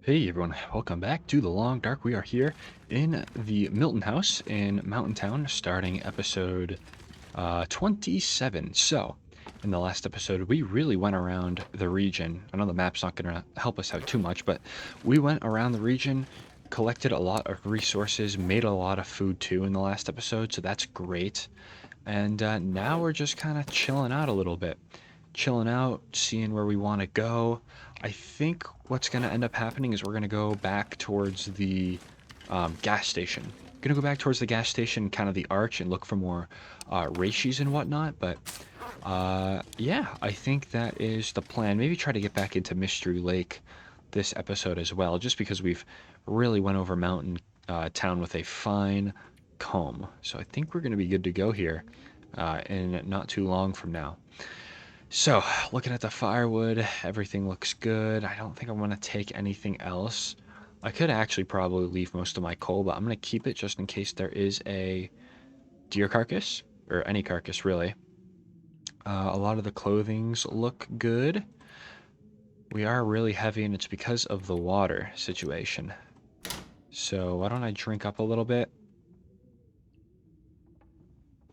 Hey everyone, welcome back to The Long Dark. We are here in the Milton House in Mountain Town, starting episode 27. So, in the last episode, we really went around the region. I know the map's not going to help us out too much, but we went around the region, collected a lot of resources, made a lot of food too in the last episode, so that's great. And now we're just kind of chilling out a little bit. Chilling out, seeing where we want to go. I think what's going to end up happening is we're going to go back towards the gas station. Going to go back towards the gas station, kind of the arch, and look for more Reichis and whatnot. But yeah, I think that is the plan. Maybe try to get back into Mystery Lake this episode as well, just because we've really went over Mountain Town with a fine comb. So I think we're going to be good to go here in not too long from now. So, looking at the firewood, everything looks good. I don't think I want to take anything else. I could actually probably leave most of my coal, but I'm going to keep it just in case there is a deer carcass, or any carcass really. A lot of the clothings look good. We are really heavy, and it's because of the water situation. So, why don't I drink up a little bit?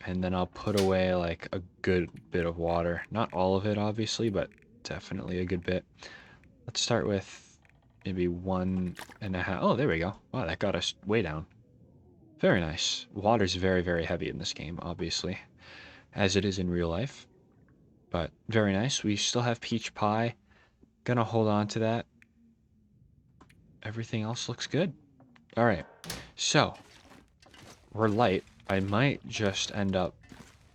And then I'll put away like a good bit of water. Not all of it, obviously, but definitely a good bit. Let's start with maybe 1.5. Oh, there we go. Wow, that got us way down. Very nice. Water's very, very heavy in this game, obviously, as it is in real life. But very nice. We still have peach pie. Gonna hold on to that. Everything else looks good. All right. So, we're light. I might just end up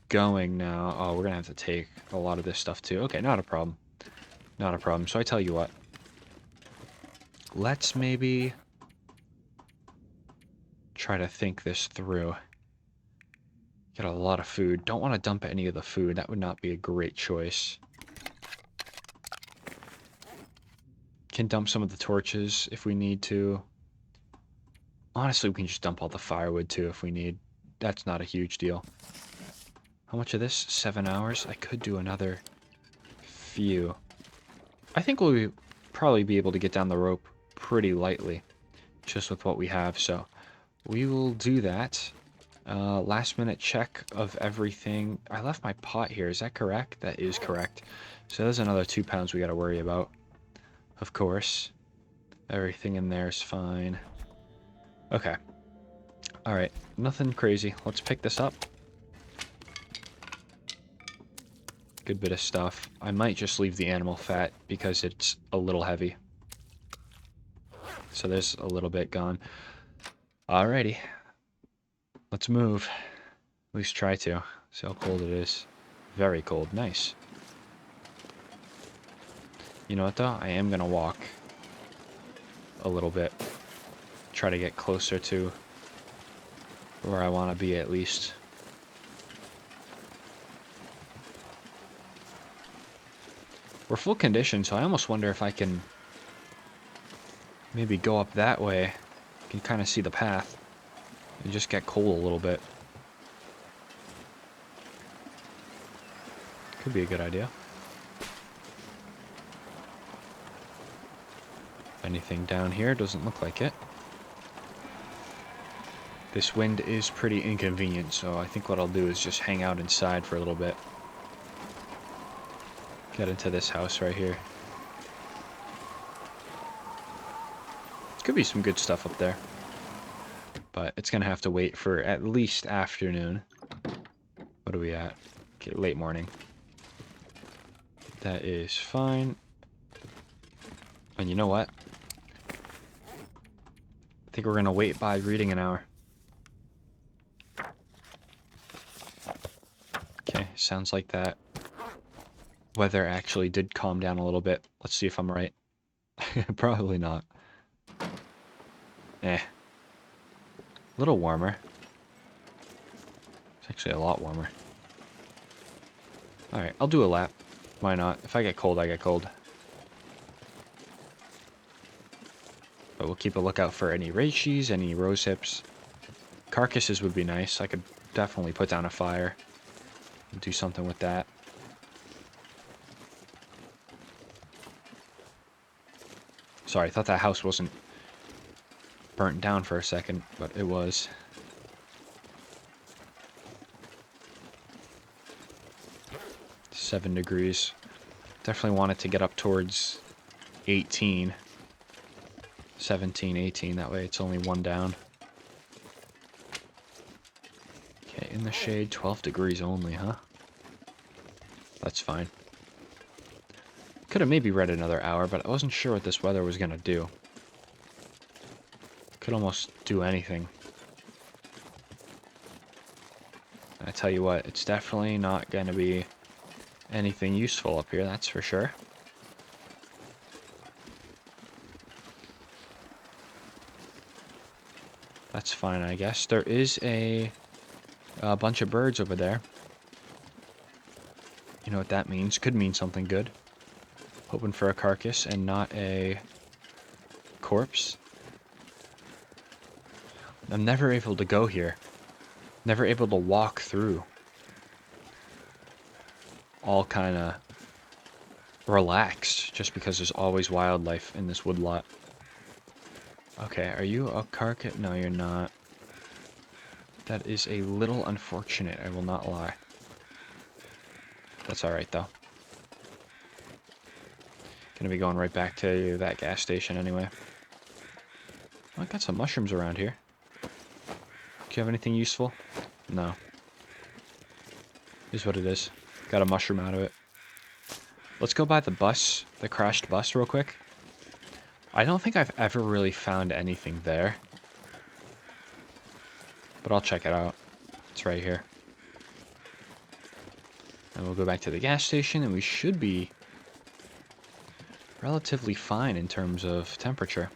going now. Oh, we're gonna have to take a lot of this stuff too. Okay, not a problem. Not a problem. So I tell you what. Let's maybe try to think this through. Got a lot of food. Don't want to dump any of the food. That would not be a great choice. Can dump some of the torches if we need to. Honestly, we can just dump all the firewood too if we need. That's not a huge deal. How much of this? 7 hours? I could do another few. I think probably be able to get down the rope pretty lightly, just with what we have, so we will do that. Last minute check of everything. I left my pot here. Is that correct? That is correct. So there's another 2 pounds we got to worry about. Of course. Everything in there is fine. Okay. Alright. Nothing crazy. Let's pick this up. Good bit of stuff. I might just leave the animal fat because it's a little heavy. So there's a little bit gone. Alrighty. Let's move. At least try to. See how cold it is. Very cold. Nice. You know what though? I am gonna walk a little bit. Try to get closer to where I want to be at least. We're full condition, so I almost wonder if I can maybe go up that way. You can kind of see the path. And just get coal a little bit. Could be a good idea. Anything down here? Doesn't look like it. This wind is pretty inconvenient, so I think what I'll do is just hang out inside for a little bit. Get into this house right here. Could be some good stuff up there. But it's gonna have to wait for at least afternoon. What are we at? Okay, late morning. That is fine. And you know what? I think we're gonna wait by reading an hour. Okay, sounds like that weather actually did calm down a little bit. Let's see if I'm right. Probably not. Eh. A little warmer. It's actually a lot warmer. Alright, I'll do a lap. Why not? If I get cold, I get cold. But we'll keep a lookout for any reichis, any rose hips. Carcasses would be nice. I could definitely put down a fire and do something with that. Sorry, I thought that house wasn't burnt down for a second, but it was. Seven degrees. Definitely want it to get up towards 18. 17, 18. That way it's only one down. Okay, in the shade, 12 degrees only, huh? That's fine. Could have maybe read another hour, but I wasn't sure what this weather was going to do. Could almost do anything. I tell you what, it's definitely not going to be anything useful up here, that's for sure. That's fine, I guess. There is a bunch of birds over there. You know what that means? Could mean something good. Hoping for a carcass and not a corpse. I'm never able to go here. Never able to walk through. All kind of relaxed just because there's always wildlife in this woodlot. Okay, are you a carcass? No, you're not. That is a little unfortunate, I will not lie. That's alright, though. Gonna be going right back to that gas station anyway. Oh, I got some mushrooms around here. Do you have anything useful? No. Is what it is. Got a mushroom out of it. Let's go by the bus, the crashed bus, real quick. I don't think I've ever really found anything there. But I'll check it out. It's right here. And we'll go back to the gas station, and we should be relatively fine in terms of temperature.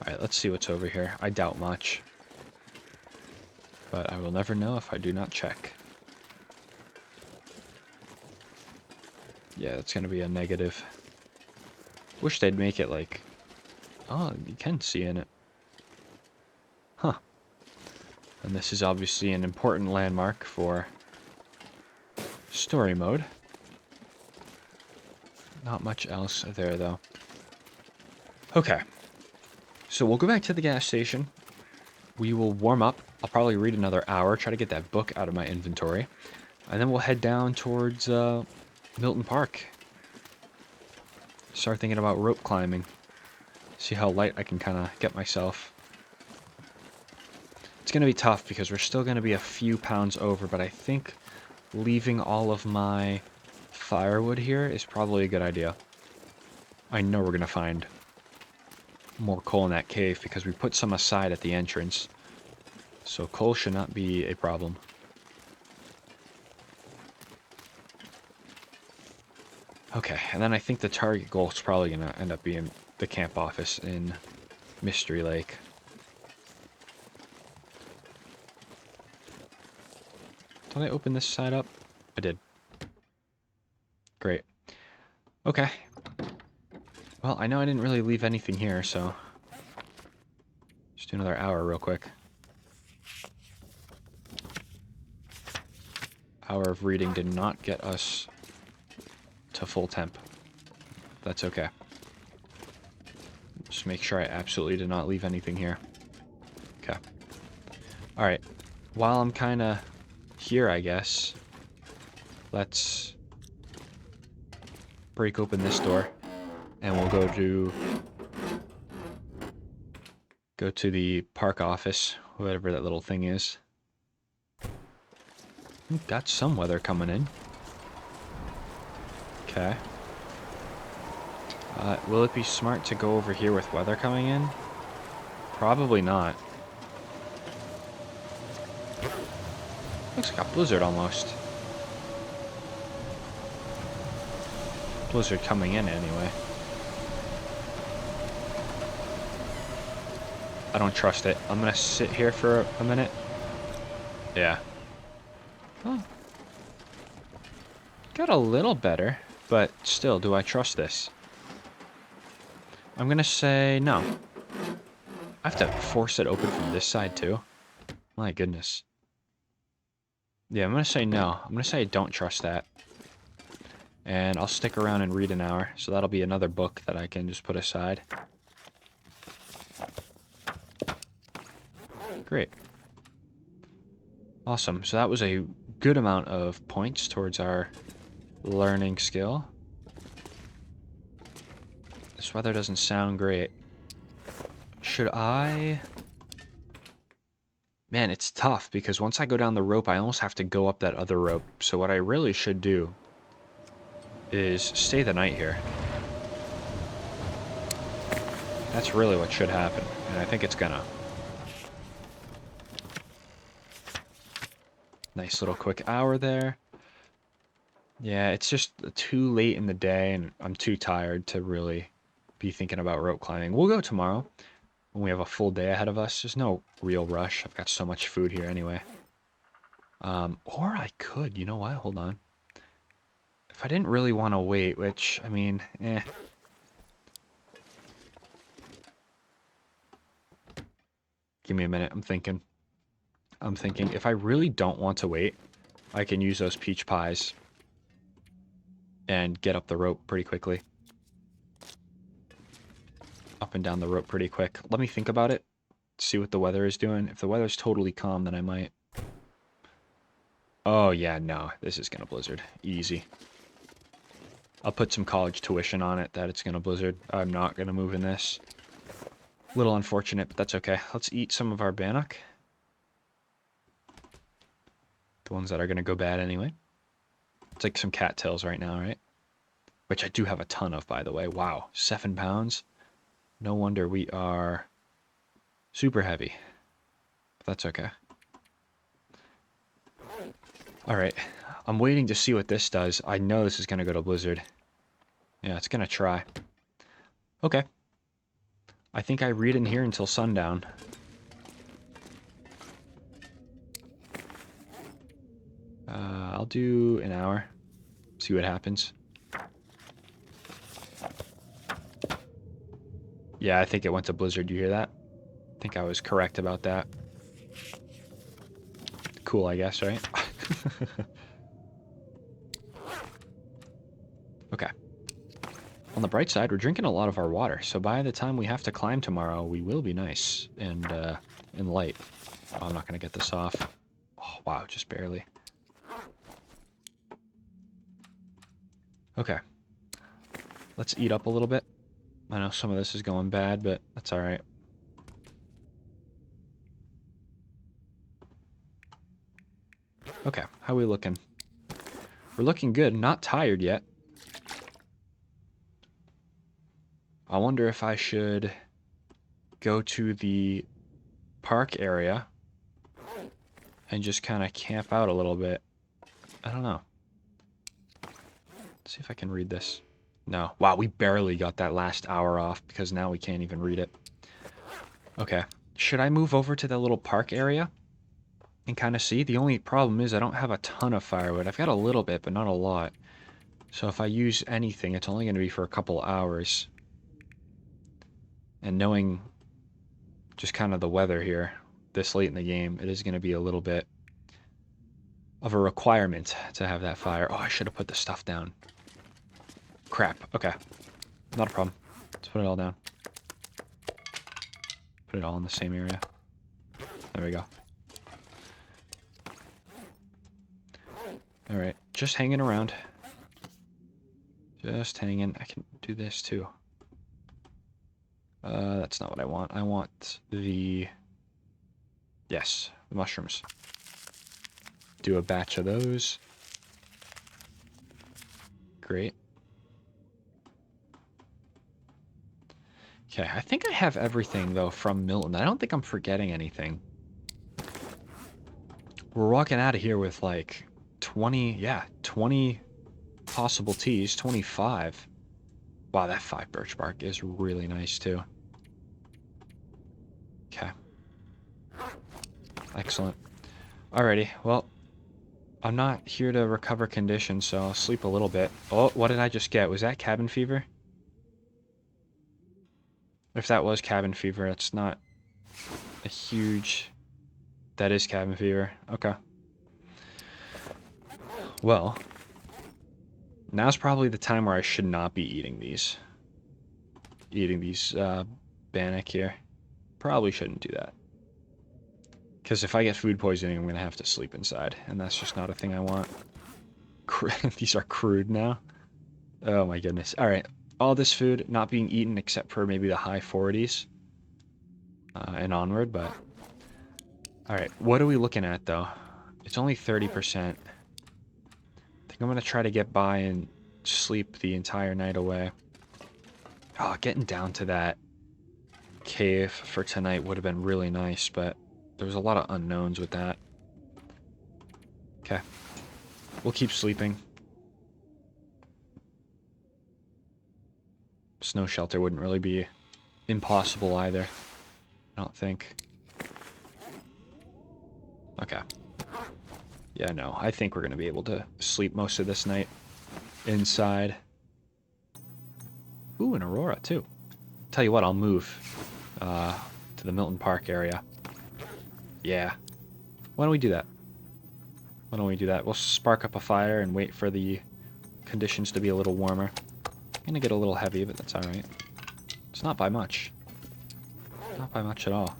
Alright, let's see what's over here. I doubt much. But I will never know if I do not check. Yeah, that's going to be a negative. Wish they'd make it like... Oh, you can see in it. Huh. And this is obviously an important landmark for story mode. Not much else there, though. Okay. So we'll go back to the gas station. We will warm up. I'll probably read another hour, try to get that book out of my inventory. And then we'll head down towards Milton Park. Start thinking about rope climbing. See how light I can kind of get myself. It's going to be tough because we're still going to be a few pounds over, but I think leaving all of my firewood here is probably a good idea. I know we're going to find more coal in that cave because we put some aside at the entrance. So coal should not be a problem. Okay, and then I think the target goal is probably going to end up being the camp office in Mystery Lake. Did I open this side up? I did. Great. Okay. Well, I know I didn't really leave anything here, so... Just do another hour real quick. Hour of reading did not get us to full temp. That's okay. Just make sure I absolutely did not leave anything here. Okay. Alright. While I'm kind of here, I guess, let's break open this door. And we'll go to the park office, whatever that little thing is. We've got some weather coming in. Okay. Will it be smart to go over here with weather coming in? Probably not. Looks like a blizzard almost. Blizzard coming in anyway. I don't trust it. I'm gonna sit here for a minute. Yeah. Oh. Got a little better, but still, do I trust this? I'm gonna say no. I have to force it open from this side too. My goodness. Yeah, I'm gonna say no. I'm gonna say I don't trust that. And I'll stick around and read an hour, so that'll be another book that I can just put aside. Great. Awesome. So that was a good amount of points towards our learning skill. This weather doesn't sound great. Should I... Man, it's tough because once I go down the rope, I almost have to go up that other rope. So what I really should do is stay the night here. That's really what should happen, and I think it's gonna. Nice little quick hour there. Yeah, it's just too late in the day, and I'm too tired to really be thinking about rope climbing. We'll go tomorrow when we have a full day ahead of us. There's no real rush. I've got so much food here anyway. Or I could, you know what? Hold on. If I didn't really want to wait, which, I mean, Give me a minute. I'm thinking if I really don't want to wait, I can use those peach pies and get up the rope pretty quickly. Up and down the rope pretty quick. Let me think about it. See what the weather is doing. If the weather's totally calm, then I might. Oh, yeah, no. This is gonna blizzard. Easy. I'll put some college tuition on it that it's gonna blizzard. I'm not gonna move in this. Little unfortunate, but that's okay. Let's eat some of our bannock. The ones that are gonna go bad anyway. It's like some cattails right now, right? Which I do have a ton of, by the way. Wow, 7 pounds. No wonder we are super heavy. But that's okay. Alright, I'm waiting to see what this does. I know this is going to go to blizzard. Yeah, it's going to try. Okay. I think I read in here until sundown. I'll do an hour. See what happens. Yeah, I think it went to blizzard. You hear that? I think I was correct about that. Cool, I guess, right? Okay. On the bright side, we're drinking a lot of our water, so by the time we have to climb tomorrow, we will be nice and light. Oh, I'm not going to get this off. Oh, wow, just barely. Okay. Let's eat up a little bit. I know some of this is going bad, but that's alright. Okay, how are we looking? We're looking good. Not tired yet. I wonder if I should go to the park area and just kind of camp out a little bit. I don't know. Let's see if I can read this. No. Wow, we barely got that last hour off because now we can't even read it. Okay. Should I move over to the little park area and kind of see? The only problem is I don't have a ton of firewood. I've got a little bit, but not a lot. So if I use anything, it's only going to be for a couple hours. And knowing just kind of the weather here this late in the game, it is going to be a little bit of a requirement to have that fire. Oh, I should have put the stuff down. Crap. Okay. Not a problem. Let's put it all down. Put it all in the same area. There we go. Alright. Just hanging around. Just hanging. I can do this too. That's not what I want. I want the... Yes, the mushrooms. Do a batch of those. Great. Okay, I think I have everything, though, from Milton. I don't think I'm forgetting anything. We're walking out of here with, like, 20 possible teas, 25. Wow, that 5 birch bark is really nice, too. Okay. Excellent. Alrighty, well, I'm not here to recover condition, so I'll sleep a little bit. Oh, what did I just get? Was that cabin fever? If that was cabin fever, it's not a huge... That is cabin fever. Okay. Well, Now's probably the time where I should not be eating these. Bannock here. Probably shouldn't do that. Because if I get food poisoning, I'm going to have to sleep inside. And that's just not a thing I want. These are crude now. Oh my goodness. Alright. All this food not being eaten except for maybe the high 40s. And onward, but... Alright, what are we looking at, though? It's only 30%. I think I'm going to try to get by and sleep the entire night away. Oh, getting down to that cave for tonight would have been really nice, but there was a lot of unknowns with that. Okay. We'll keep sleeping. Snow shelter wouldn't really be impossible either, I don't think. Okay. Yeah, no, I think we're going to be able to sleep most of this night inside. Ooh, an aurora, too. Tell you what, I'll move to the Milton Park area. Yeah. Why don't we do that? Why don't we do that? We'll spark up a fire and wait for the conditions to be a little warmer. Gonna get a little heavy, but that's alright. It's not by much. Not by much at all.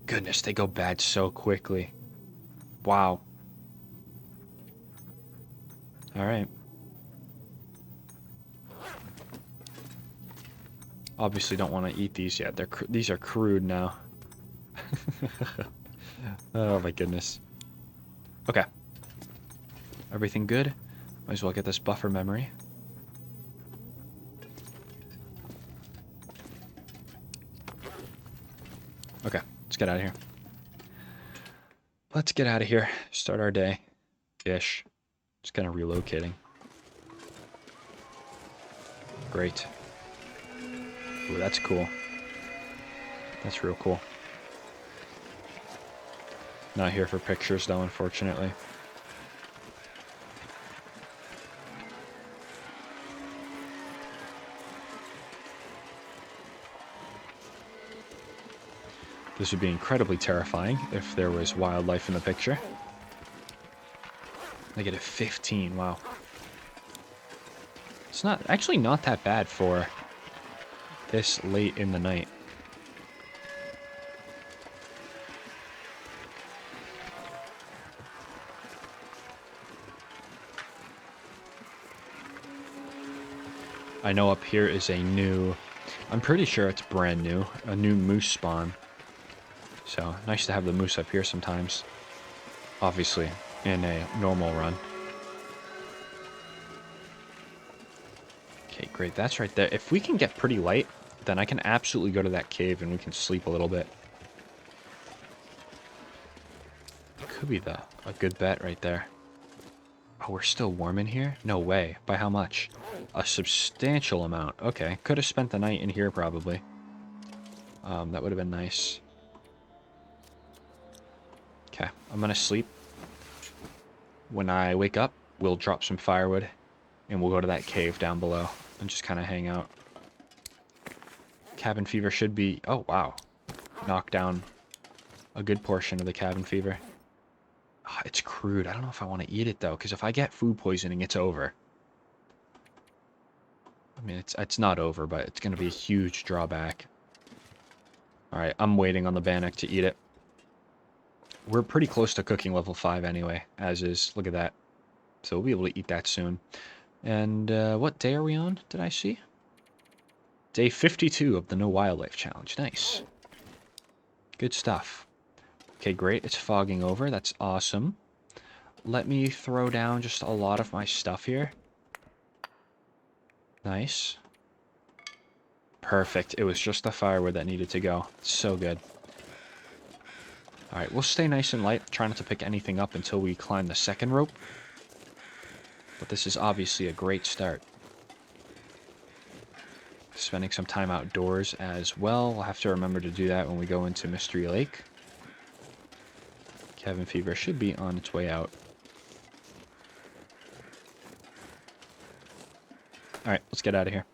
Goodness, they go bad so quickly. Wow. Alright. Obviously don't want to eat these yet. These are crude now. Oh my goodness. Okay. Everything good? Might as well get this buffer memory. Okay, let's get out of here. Let's get out of here. Start our day. Ish. Just kind of relocating. Great. Ooh, that's cool. That's real cool. Not here for pictures, though, unfortunately. This would be incredibly terrifying if there was wildlife in the picture. -15, wow. It's actually not that bad for this late in the night. I know up here is a new, I'm pretty sure it's brand new, a new moose spawn. So, nice to have the moose up here sometimes. Obviously, in a normal run. Okay, great. That's right there. If we can get pretty light, then I can absolutely go to that cave and we can sleep a little bit. Could be a good bet right there. Oh, we're still warm in here? No way. By how much? A substantial amount. Okay. Could have spent the night in here, probably. That would have been nice. Okay. I'm gonna sleep. When I wake up, we'll drop some firewood. And we'll go to that cave down below. And just kind of hang out. Cabin fever should be... Oh, wow. Knock down a good portion of the cabin fever. Oh, it's crude. I don't know if I want to eat it, though. Because if I get food poisoning, it's over. I mean, it's not over, but it's going to be a huge drawback. Alright, I'm waiting on the bannock to eat it. We're pretty close to cooking level 5 anyway, as is. Look at that. So we'll be able to eat that soon. And what day are we on, did I see? Day 52 of the No Wildlife Challenge. Nice. Good stuff. Okay, great. It's fogging over. That's awesome. Let me throw down just a lot of my stuff here. Nice. Perfect. It was just the firewood that needed to go. So good. Alright, we'll stay nice and light. Try not to pick anything up until we climb the second rope. But this is obviously a great start. Spending some time outdoors as well. We'll have to remember to do that when we go into Mystery Lake. Cabin fever should be on its way out. Alright, let's get out of here.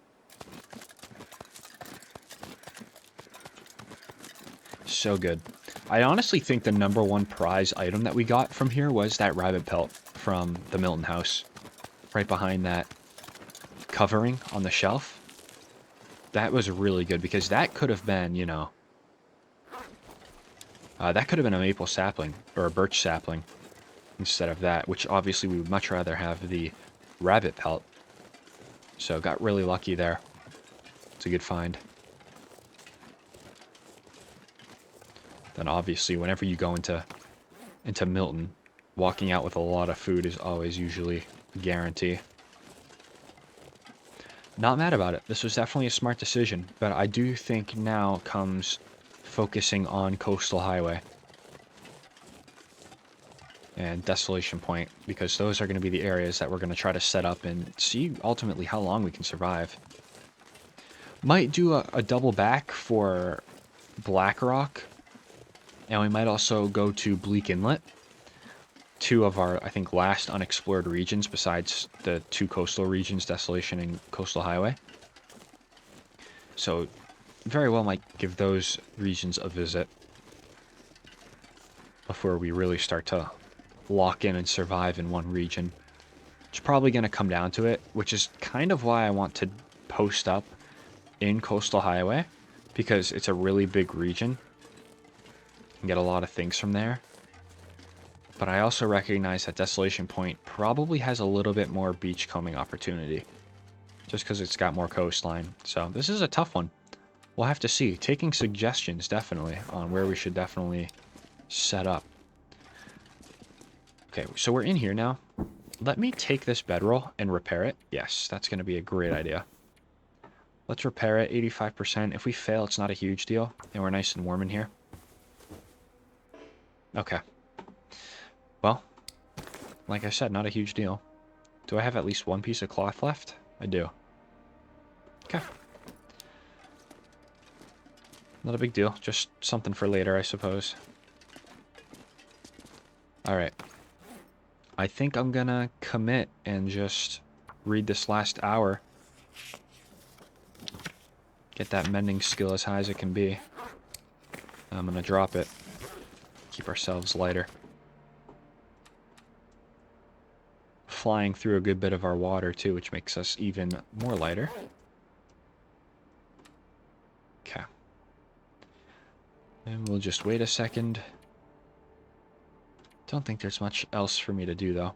So good. I honestly think the #1 prize item that we got from here was that rabbit pelt from the Milton house. right behind that covering on the shelf. That was really good because that could have been, you know, that could have been a maple sapling or a birch sapling instead of that, which obviously we would much rather have the rabbit pelt. So got really lucky there. It's a good find. Then obviously whenever you go into Milton, walking out with a lot of food is always usually a guarantee. Not mad about it. This was definitely a smart decision, but I do think now comes focusing on Coastal Highway and Desolation Point, because those are going to be the areas that we're going to try to set up and see ultimately how long we can survive. Might do a double back for Black Rock, and we might also go to Bleak Inlet. Two of our, I think, last unexplored regions besides the two coastal regions, Desolation and Coastal Highway. So very well might give those regions a visit before we really start to lock in and survive in one region. It's probably going to come down to it, which is kind of why I want to post up in Coastal Highway, because it's a really big region and get a lot of things from there. But I also recognize that Desolation Point probably has a little bit more beachcombing opportunity, just because it's got more coastline. So this is a tough one. We'll have to see. Taking suggestions, definitely, on where we should definitely set up. Okay, so we're in here now. Let me take this bedroll and repair it. Yes, that's going to be a great idea. Let's repair it, 85%. If we fail, it's not a huge deal, and we're nice and warm in here. Okay. Well, like I said, not a huge deal. Do I have at least one piece of cloth left? I do. Okay. Not a big deal. Just something for later, I suppose. Alright. I think I'm gonna commit and just read this last hour. Get that mending skill as high as it can be. I'm gonna drop it. Keep ourselves lighter. Flying through a good bit of our water too, which makes us even more lighter. Okay. And we'll just wait a second. Don't think there's much else for me to do though.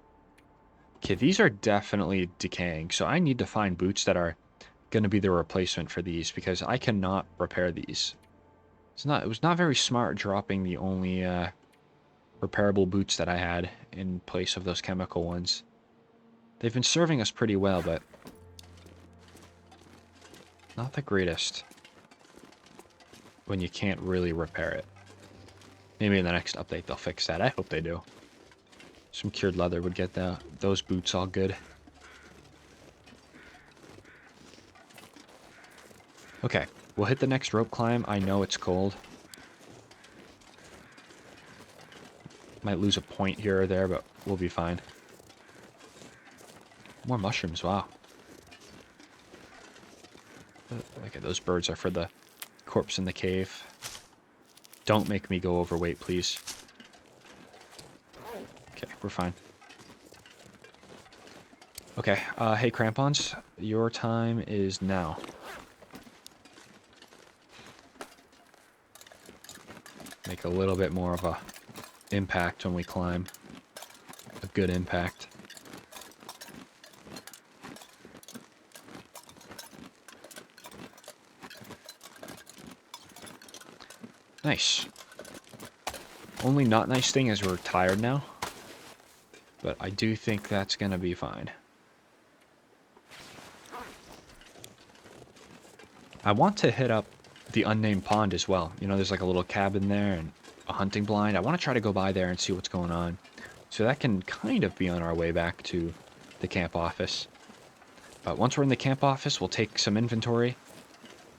Okay, these are definitely decaying, so I need to find boots that are going to be the replacement for these, because I cannot repair these. It was not very smart dropping the only repairable boots that I had in place of those chemical ones. They've been serving us pretty well, but not the greatest when you can't really repair it. Maybe in the next update they'll fix that. I hope they do. Some cured leather would get those boots all good. Okay, we'll hit the next rope climb. I know it's cold. Might lose a point here or there, but we'll be fine. More mushrooms, wow. Okay, those birds are for the corpse in the cave. Don't make me go overweight, please. Okay, we're fine. Okay, hey crampons, your time is now. Make a little bit more of a impact when we climb. A good impact. Nice. Only not nice thing is we're tired now. But I do think that's gonna be fine. I want to hit up the unnamed pond as well. You know, there's like a little cabin there and a hunting blind. I want to try to go by there and see what's going on. So that can kind of be on our way back to the camp office. But once we're in the camp office, we'll take some inventory,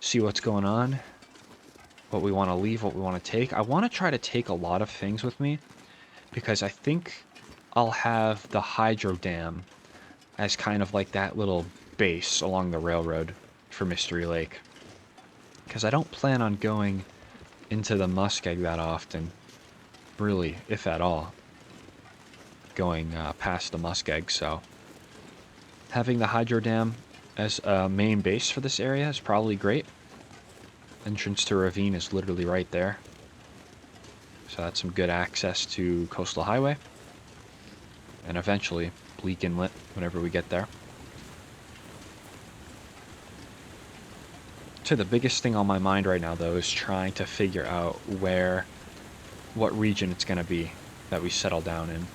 see what's going on, what we want to leave, what we want to take. I want to try to take a lot of things with me, because I think I'll have the hydro dam as kind of like that little base along the railroad for Mystery Lake. Because I don't plan on going into the muskeg that often, really, if at all, going past the muskeg, so Having the hydro dam as a main base for this area is probably great. Entrance to ravine is literally right there. So that's some good access to Coastal Highway. And eventually, Bleak Inlet, whenever we get there. So the biggest thing on my mind right now, though, is trying to figure out what region it's going to be that we settle down in.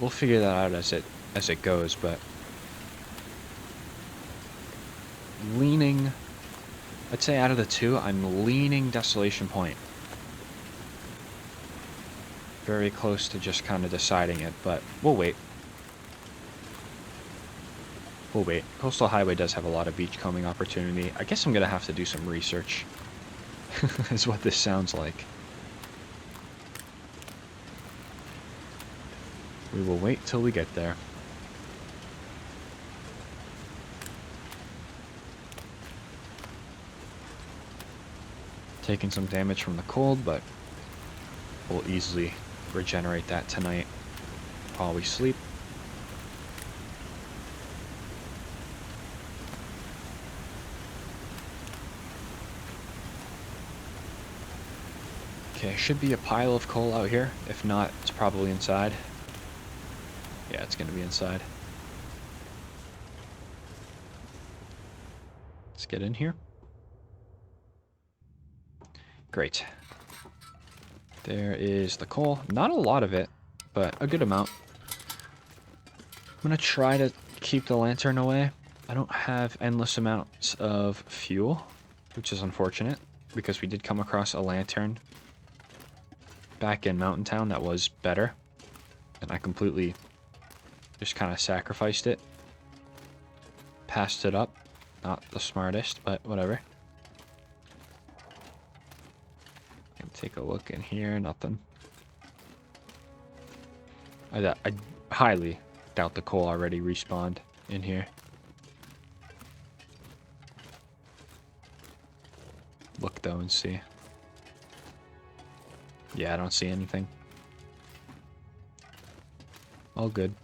We'll figure that out as it goes, but I'd say out of the two, I'm leaning Desolation Point. Very close to just kind of deciding it, but we'll wait. We'll wait. Coastal Highway does have a lot of beachcombing opportunity. I guess I'm going to have to do some research, is what this sounds like. We will wait till we get there. Taking some damage from the cold, but we'll easily regenerate that tonight while we sleep. Okay, should be a pile of coal out here. If not, it's probably inside. Yeah, it's gonna be inside. Let's get in here. Great. There is the coal. Not a lot of it, but a good amount. I'm gonna try to keep the lantern away. I don't have endless amounts of fuel, which is unfortunate, because we did come across a lantern back in Mountain Town that was better, and I completely just kind of sacrificed it. Passed it up. Not the smartest, but whatever. Take a look in here, nothing. I highly doubt the coal already respawned in here. Look though and see. Yeah, I don't see anything. All good.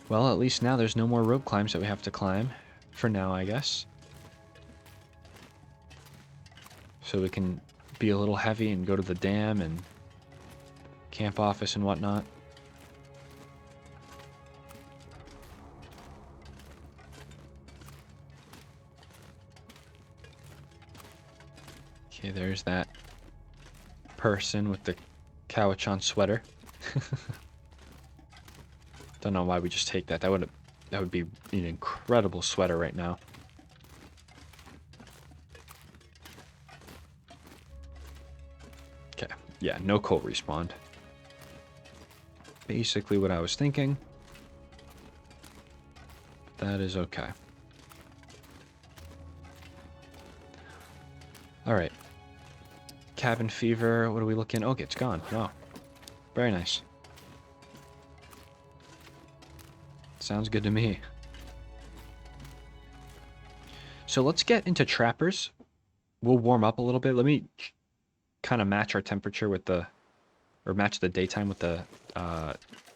Well, at least now there's no more rope climbs that we have to climb. For now, I guess. So we can be a little heavy and go to the dam and camp office and whatnot. Okay, there's that person with the Cowichan sweater. Don't know why we just take that. That would be an incredible sweater right now. Okay, yeah, no coal respawned. Basically what I was thinking. That is okay. Alright. Cabin fever, what are we looking? Okay, it's gone. Wow. Very nice. Sounds good to me. So let's get into trappers. We'll warm up a little bit. Let me kind of match our temperature with match the daytime with the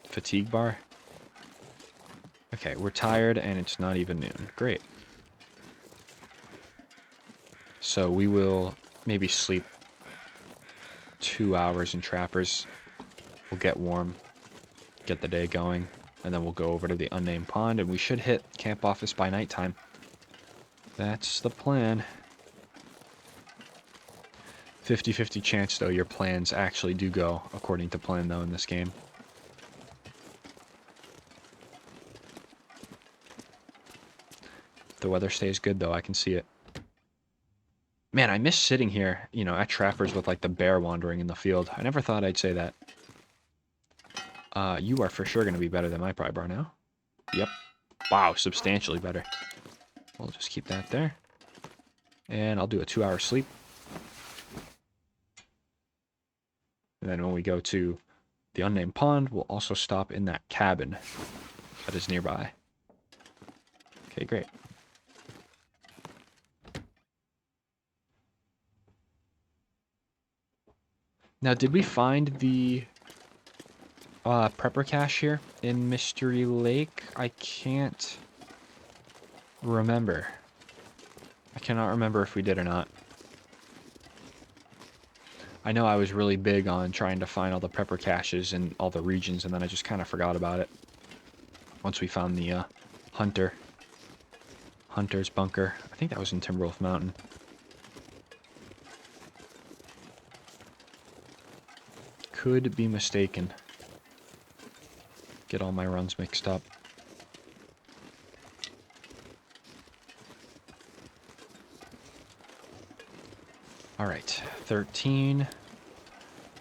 fatigue bar. Okay, we're tired and it's not even noon. Great. So we will maybe sleep 2 hours in trappers. We'll get warm, get the day going, and then we'll go over to the unnamed pond, and we should hit camp office by nighttime. That's the plan. 50-50 chance, though, your plans actually do go according to plan, though, in this game. The weather stays good, though. I can see it. Man, I miss sitting here, you know, at Trappers with, like, the bear wandering in the field. I never thought I'd say that. You are for sure going to be better than my pry bar now. Yep. Wow, substantially better. We'll just keep that there. And I'll do a 2-hour sleep. And then when we go to the unnamed pond, we'll also stop in that cabin that is nearby. Okay, great. Now, did we find the prepper cache here in Mystery Lake? I can't remember. I cannot remember if we did or not. I know I was really big on trying to find all the prepper caches in all the regions, and then I just kind of forgot about it. Once we found the Hunter's bunker. I think that was in Timberwolf Mountain. Could be mistaken. Get all my runs mixed up. Alright, 13. If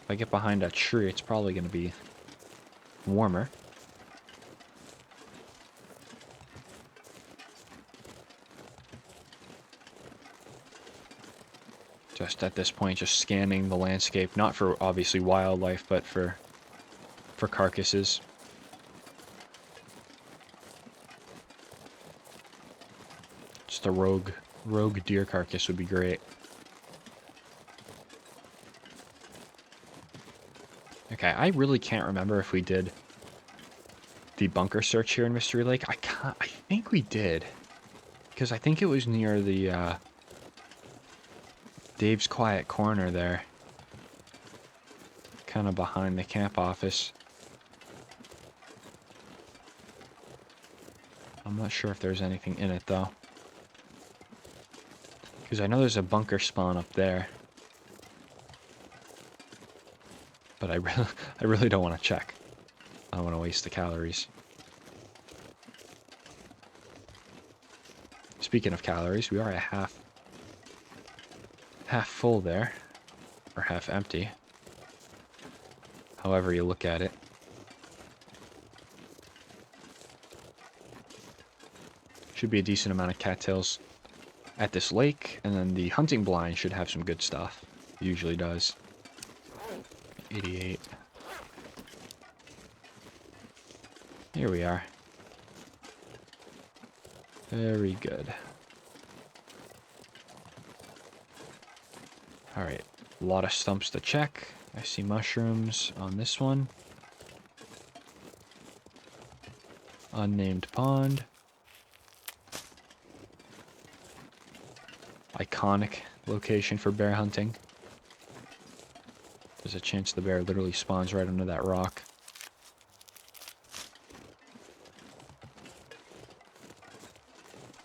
I get behind a tree, it's probably going to be warmer. Just at this point, just scanning the landscape, not for obviously wildlife, but for carcasses. Just a rogue deer carcass would be great. Okay, I really can't remember if we did the bunker search here in Mystery Lake. I think we did, because I think it was near the Dave's Quiet Corner there, kind of behind the camp office. I'm not sure if there's anything in it though, because I know there's a bunker spawn up there, but I really don't want to check. I don't want to waste the calories. Speaking of calories, we are at half full there, or half empty, however you look at it. Should be a decent amount of cattails at this lake, and then the hunting blind should have some good stuff. It usually does. 88. Here we are. Very good. Alright, a lot of stumps to check. I see mushrooms on this one. Unnamed pond. Iconic location for bear hunting. There's a chance the bear literally spawns right under that rock.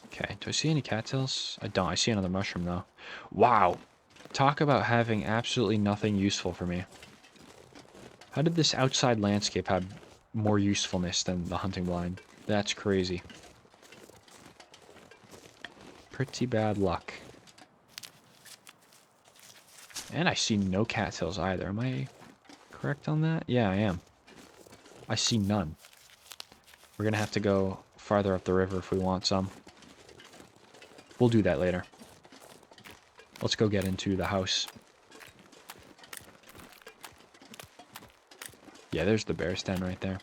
Okay, do I see any cattails? I don't. I see another mushroom though. Wow! Talk about having absolutely nothing useful for me. How did this outside landscape have more usefulness than the hunting blind? That's crazy. Pretty bad luck. And I see no cattails either. Am I correct on that? Yeah, I am. I see none. We're gonna have to go farther up the river if we want some. We'll do that later. Let's go get into the house. Yeah, there's the bear's den right there.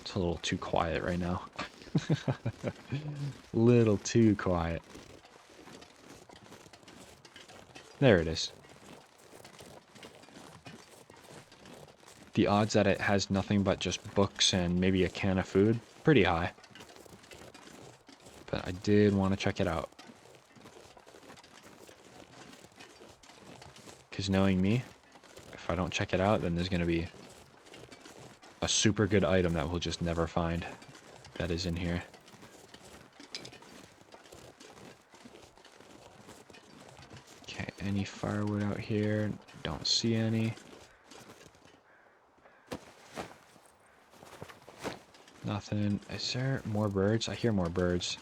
It's a little too quiet right now. Little too quiet. There it is. The odds that it has nothing but just books and maybe a can of food, pretty high. But I did want to check it out. Because knowing me, if I don't check it out, then there's going to be a super good item that we'll just never find that is in here. Okay, any firewood out here? Don't see any. Nothing. Is there more birds? I hear more birds.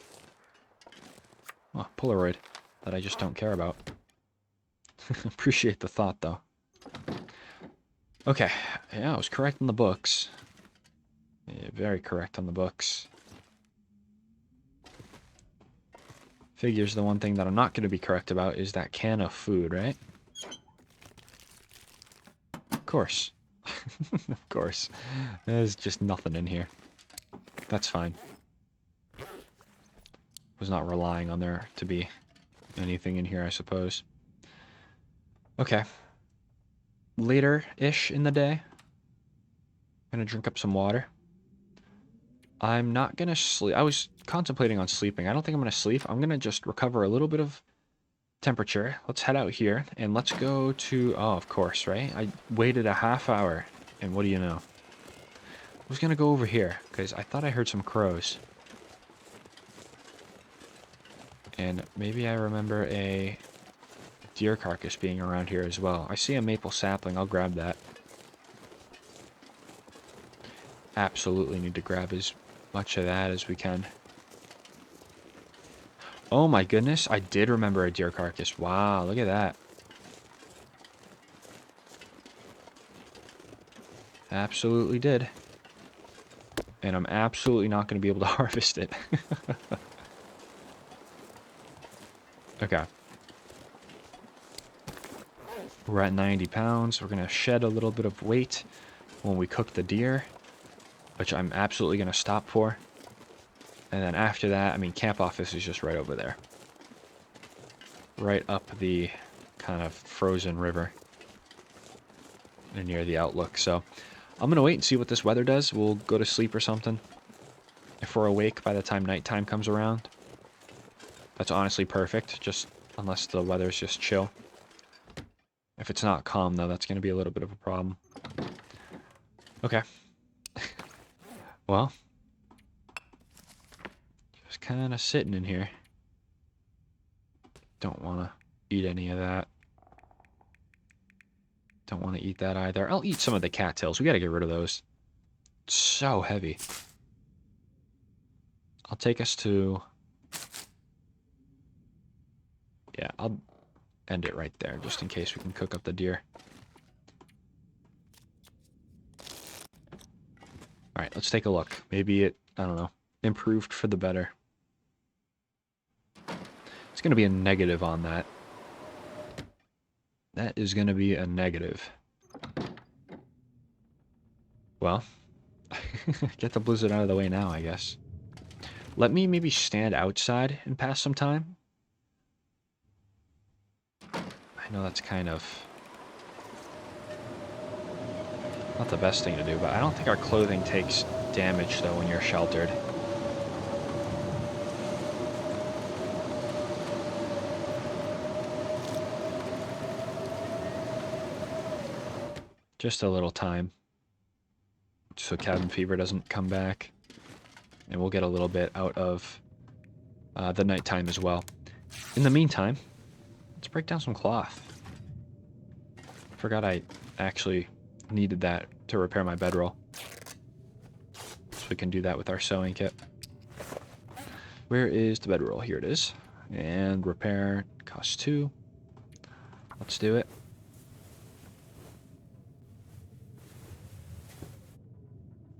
Oh, Polaroid that I just don't care about. Appreciate the thought, though. Okay. Yeah, I was correct in the books. Yeah, very correct on the books. Figures the one thing that I'm not going to be correct about is that can of food, right? Of course. Of course. There's just nothing in here. That's fine. Was not relying on there to be anything in here, I suppose. Okay. Later-ish in the day. Gonna drink up some water. I'm not gonna sleep. I was contemplating on sleeping. I don't think I'm gonna sleep. I'm gonna just recover a little bit of temperature. Let's head out here and let's go to... Oh, of course, right? I waited a half hour. And what do you know? I was gonna go over here because I thought I heard some crows. And maybe I remember a deer carcass being around here as well. I see a maple sapling. I'll grab that. Absolutely need to grab as much of that as we can. Oh my goodness, I did remember a deer carcass. Wow, look at that. Absolutely did. And I'm absolutely not going to be able to harvest it. Okay. We're at 90 pounds. We're going to shed a little bit of weight when we cook the deer, which I'm absolutely going to stop for. And then after that, I mean, camp office is just right over there. Right up the kind of frozen river. And near the outlook. So I'm going to wait and see what this weather does. We'll go to sleep or something. If we're awake by the time nighttime comes around. That's honestly perfect. Just unless the weather's just chill. If it's not calm, though, that's going to be a little bit of a problem. Okay. Well. Just kind of sitting in here. Don't want to eat any of that. Don't want to eat that either. I'll eat some of the cattails. We got to get rid of those. It's so heavy. I'll take us to... Yeah, I'll end it right there, just in case we can cook up the deer. Alright, let's take a look. Maybe it, I don't know, improved for the better. It's going to be a negative on that. That is going to be a negative. Well, get the blizzard out of the way now, I guess. Let me maybe stand outside and pass some time. I know that's kind of not the best thing to do, but I don't think our clothing takes damage, though, when you're sheltered. Just a little time. So cabin fever doesn't come back. And we'll get a little bit out of the nighttime as well. In the meantime, let's break down some cloth. Forgot I actually needed that to repair my bedroll. So we can do that with our sewing kit. Where is the bedroll? Here it is. And repair costs 2. Let's do it.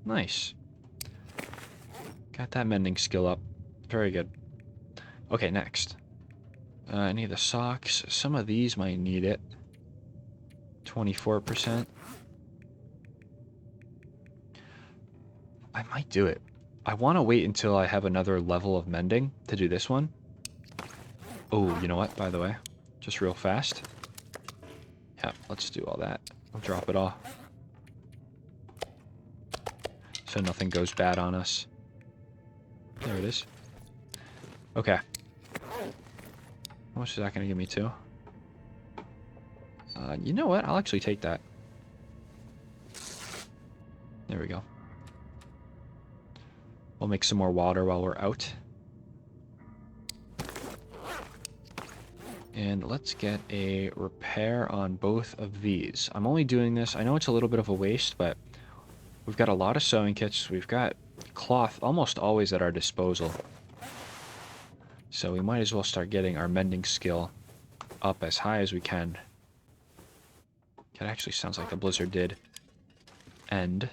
Nice. Got that mending skill up. Very good. Okay, next. I need the socks. Some of these might need it. 24%. I might do it. I want to wait until I have another level of mending to do this one. Oh, you know what, by the way? Just real fast. Yeah, let's do all that. I'll drop it off. So nothing goes bad on us. There it is. Okay. How much is that going to give me, too? You know what? I'll actually take that. There we go. We'll make some more water while we're out. And let's get a repair on both of these. I'm only doing this. I know it's a little bit of a waste, but we've got a lot of sewing kits. We've got cloth almost always at our disposal. So we might as well start getting our mending skill up as high as we can. It actually sounds like the blizzard did end.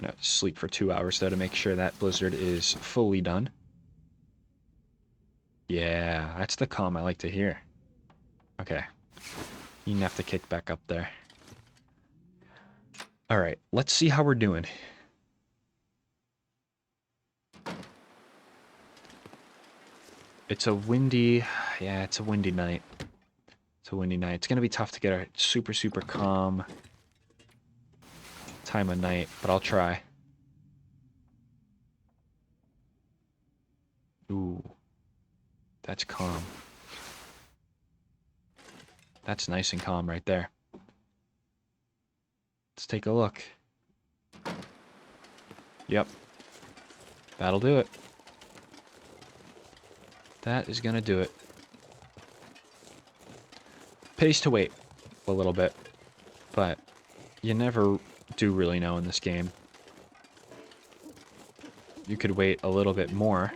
Gonna sleep for 2 hours though to make sure that blizzard is fully done. Yeah, that's the calm I like to hear. Okay. You didn't have to kick back up there. Alright, let's see how we're doing. It's a windy... Yeah, it's a windy night. It's a windy night. It's going to be tough to get a super, super calm time of night, but I'll try. Ooh. That's calm. That's nice and calm right there. Let's take a look. Yep. That'll do it. That is gonna do it. Pays to wait a little bit, but you never do really know in this game. You could wait a little bit more,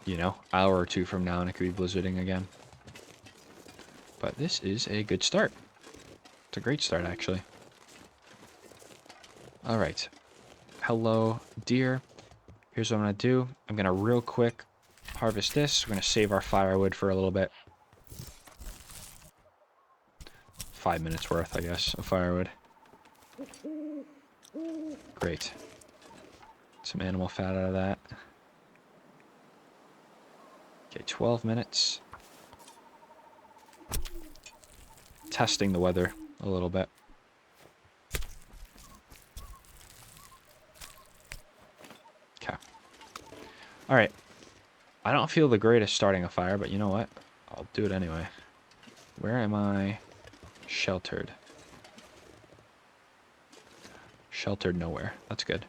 you know, hour or two from now and it could be blizzarding again. But this is a good start. It's a great start, actually. Alright. Hello, deer. Here's what I'm going to do. I'm going to real quick harvest this. We're going to save our firewood for a little bit. 5 minutes worth, I guess, of firewood. Great. Some animal fat out of that. Okay, 12 minutes. Testing the weather a little bit. Okay. Alright. I don't feel the greatest starting a fire, but you know what? I'll do it anyway. Where am I sheltered? Sheltered nowhere. That's good.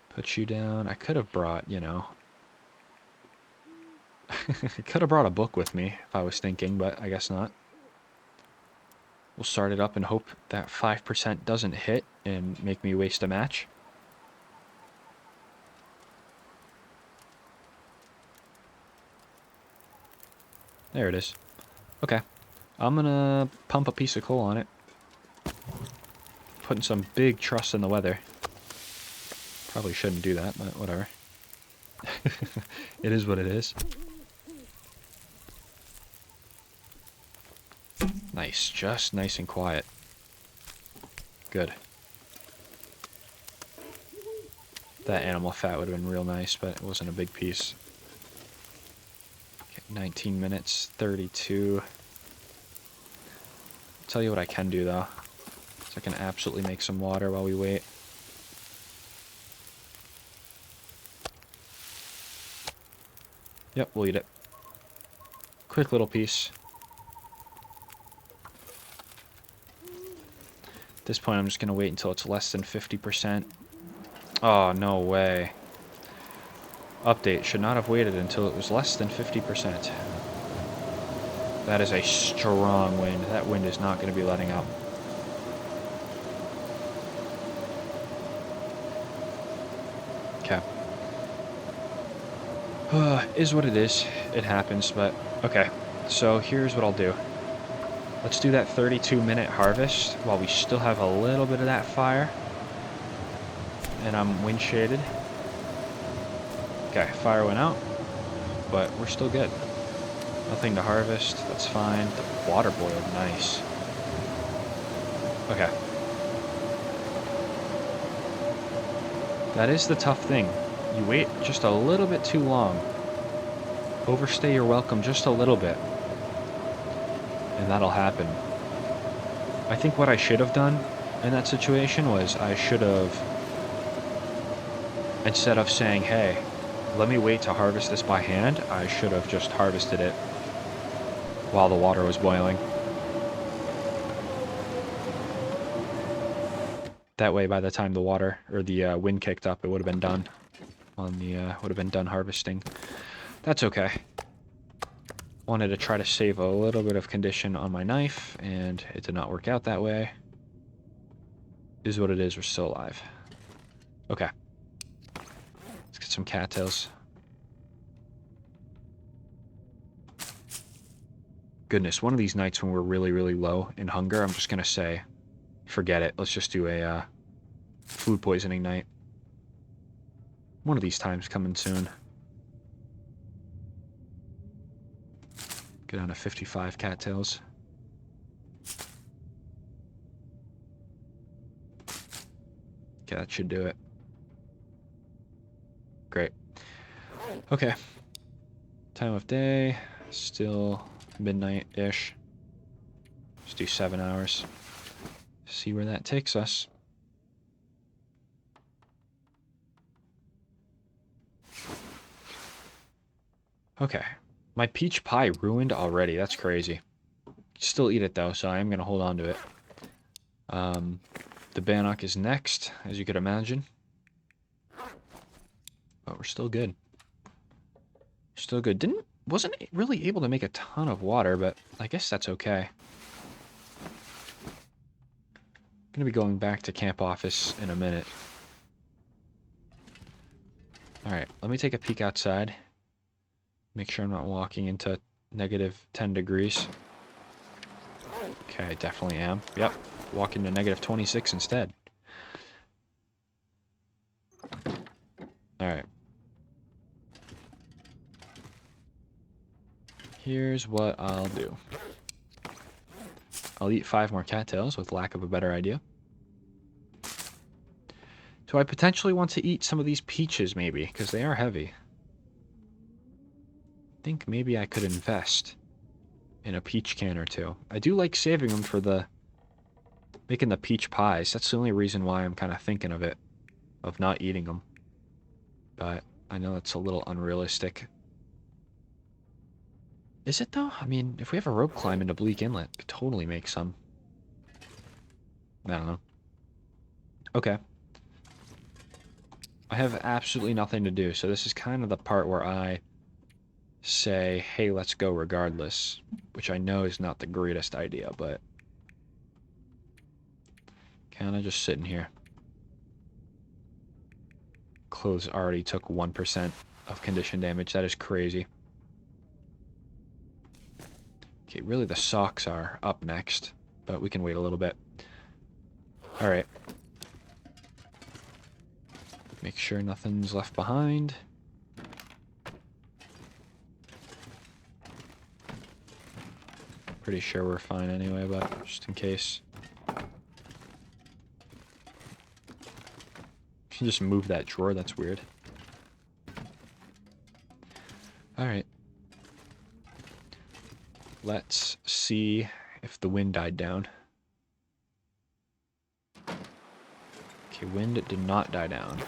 Put you down. I could have brought, you know... I could have brought a book with me if I was thinking, but I guess not. We'll start it up and hope that 5% doesn't hit and make me waste a match. There it is. Okay. I'm gonna pump a piece of coal on it. Putting some big trust in the weather. Probably shouldn't do that, but whatever. It is what it is. Nice. Just nice and quiet. Good. That animal fat would have been real nice, but it wasn't a big piece. Okay, 19 minutes, 32. I'll tell you what I can do, though. So I can absolutely make some water while we wait. Yep, we'll eat it. Quick little piece. At this point, I'm just going to wait until it's less than 50%. Oh, no way. Update, should not have waited until it was less than 50%. That is a strong wind. That wind is not going to be letting up. Okay. Is what it is. It happens, but okay. So here's what I'll do. Let's do that 32-minute harvest while we still have a little bit of that fire. And I'm wind shaded. Okay, fire went out, but we're still good. Nothing to harvest, that's fine. The water boiled, nice. Okay. That is the tough thing. You wait just a little bit too long. Overstay your welcome just a little bit. And that'll happen. I think what I should have done in that situation was I should have, instead of saying, hey, let me wait to harvest this by hand, I should have just harvested it while the water was boiling. That way, by the time the water or the wind kicked up, it would have been done. Would have been done harvesting. That's okay. Wanted to try to save a little bit of condition on my knife, and it did not work out that way. Is what it is. We're still alive. Okay. Let's get some cattails. Goodness, one of these nights when we're really, really low in hunger, I'm just going to say, forget it. Let's just do a food poisoning night. One of these times coming soon. Get down to 55 cattails. Okay, that should do it. Great. Okay. Time of day, still midnight-ish. Let's do 7 hours. See where that takes us. Okay. My peach pie ruined already. That's crazy. Still eat it, though, so I am going to hold on to it. The bannock is next, as you could imagine. But we're still good. Still good. Wasn't really able to make a ton of water, but I guess that's okay. Gonna be going back to camp office in a minute. Alright, let me take a peek outside. Make sure I'm not walking into negative 10 degrees. Okay, I definitely am. Yep, walking to negative 26 instead. Alright. Here's what I'll do. I'll eat 5 more cattails, with lack of a better idea. Do I potentially want to eat some of these peaches, maybe? Because they are heavy. I think maybe I could invest in a peach can or two. I do like saving them for making the peach pies. That's the only reason why I'm kind of thinking of it, of not eating them. But I know it's a little unrealistic. Is it, though? I mean, if we have a rope climb into Bleak Inlet, it could totally make some. I don't know. Okay. I have absolutely nothing to do, so this is kind of the part where I say, hey, let's go regardless, which I know is not the greatest idea, but kind of just sitting here. Clothes already took 1% of condition damage. That is crazy. Okay, really the socks are up next, but we can wait a little bit. Alright. Make sure nothing's left behind. Pretty sure we're fine anyway, but just in case. Can just move that drawer, that's weird. Alright. Let's see if the wind died down. Okay, wind did not die down.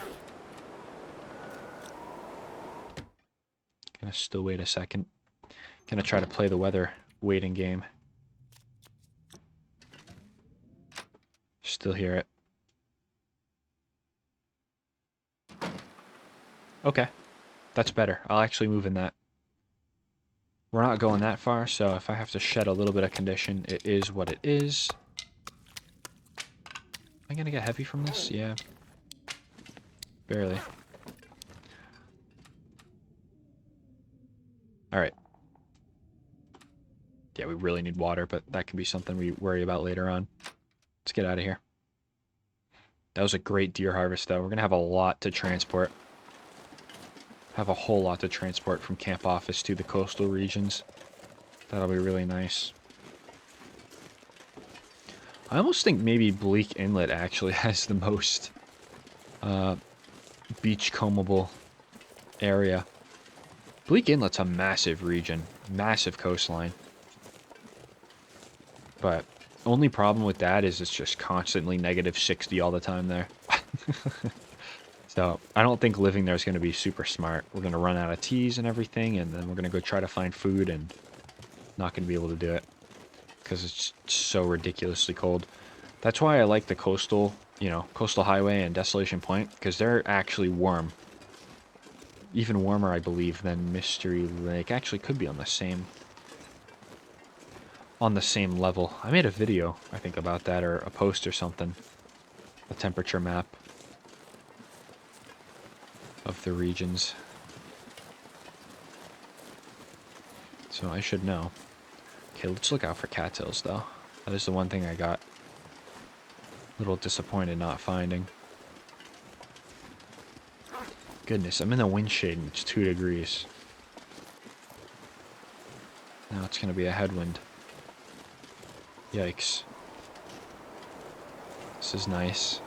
Gonna still wait a second. Gonna try to play the weather waiting game. Still hear it. Okay. That's better. I'll actually move in that. We're not going that far, so if I have to shed a little bit of condition, it is what it is. Am I gonna get heavy from this? Yeah. Barely. Alright. Yeah, we really need water, but that can be something we worry about later on. Let's get out of here. That was a great deer harvest, though. We're gonna have a lot to transport. Have a whole lot to transport from camp office to the coastal regions. That'll be really nice. I almost think maybe Bleak Inlet actually has the most beachcombable area. Bleak Inlet's a massive region, massive coastline. But only problem with that is it's just constantly negative 60 all the time there. So I don't think living there is going to be super smart. We're going to run out of teas and everything, and then we're going to go try to find food and not going to be able to do it because it's so ridiculously cold. That's why I like the coastal, coastal highway and Desolation Point, because they're actually warm. Even warmer, I believe, than Mystery Lake. Actually, could be on the same level. I made a video, I think, about that, or a post or something. A temperature map of the regions. So I should know. Okay, let's look out for cattails, though. That is the one thing I got a little disappointed not finding. Goodness, I'm in the wind shade and it's 2 degrees. Now it's going to be a headwind. Yikes. This is nice.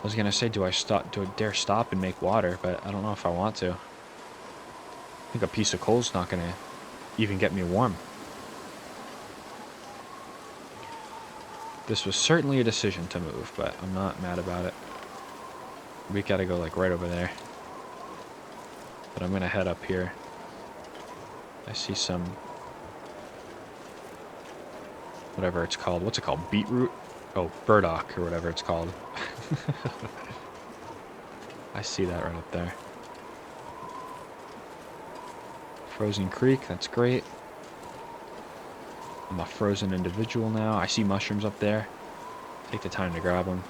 I was gonna say, do I dare stop and make water, but I don't know if I want to. I think a piece of coal's not gonna even get me warm. This was certainly a decision to move, but I'm not mad about it. We gotta go like right over there. But I'm gonna head up here. I see some, whatever it's called. What's it called? Beetroot? Oh, burdock or whatever it's called. I see that right up there. Frozen Creek, that's great. I'm a frozen individual now. I see mushrooms up there. Take the time to grab them.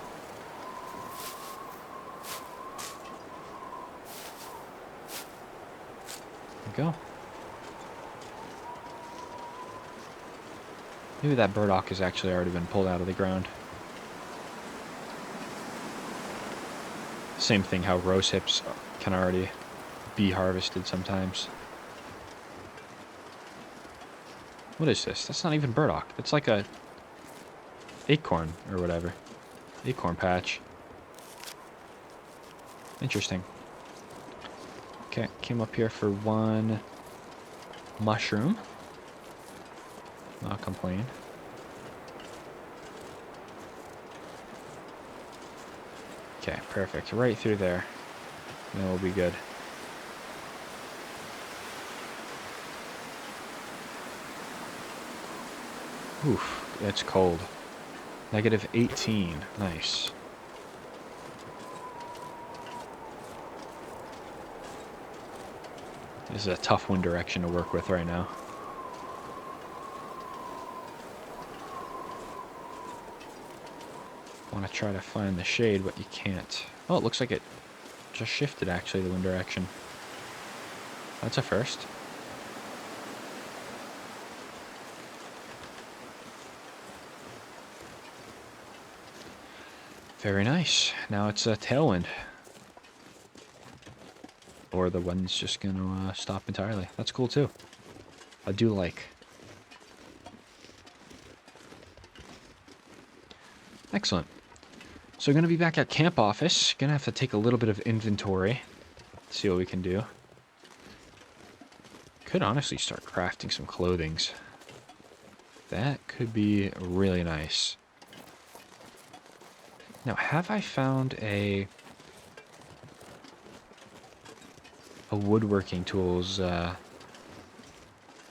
There we go. Maybe that burdock has actually already been pulled out of the ground. Same thing how rose hips can already be harvested sometimes. What is this? That's not even burdock. It's like a acorn or whatever. Acorn patch. Interesting. Okay, came up here for one mushroom. Not complain. Okay, perfect. Right through there. And we'll be good. Oof, it's cold. Negative 18. Nice. This is a tough wind direction to work with right now. I want to try to find the shade, but you can't. Oh, it looks like it just shifted, actually, the wind direction. That's a first. Very nice. Now it's a tailwind. Or the wind's just going to stop entirely. That's cool, too. I do like. Excellent. So going to be back at camp office. Going to have to take a little bit of inventory. See what we can do. Could honestly start crafting some clothings. That could be really nice. Now, have I found a woodworking tools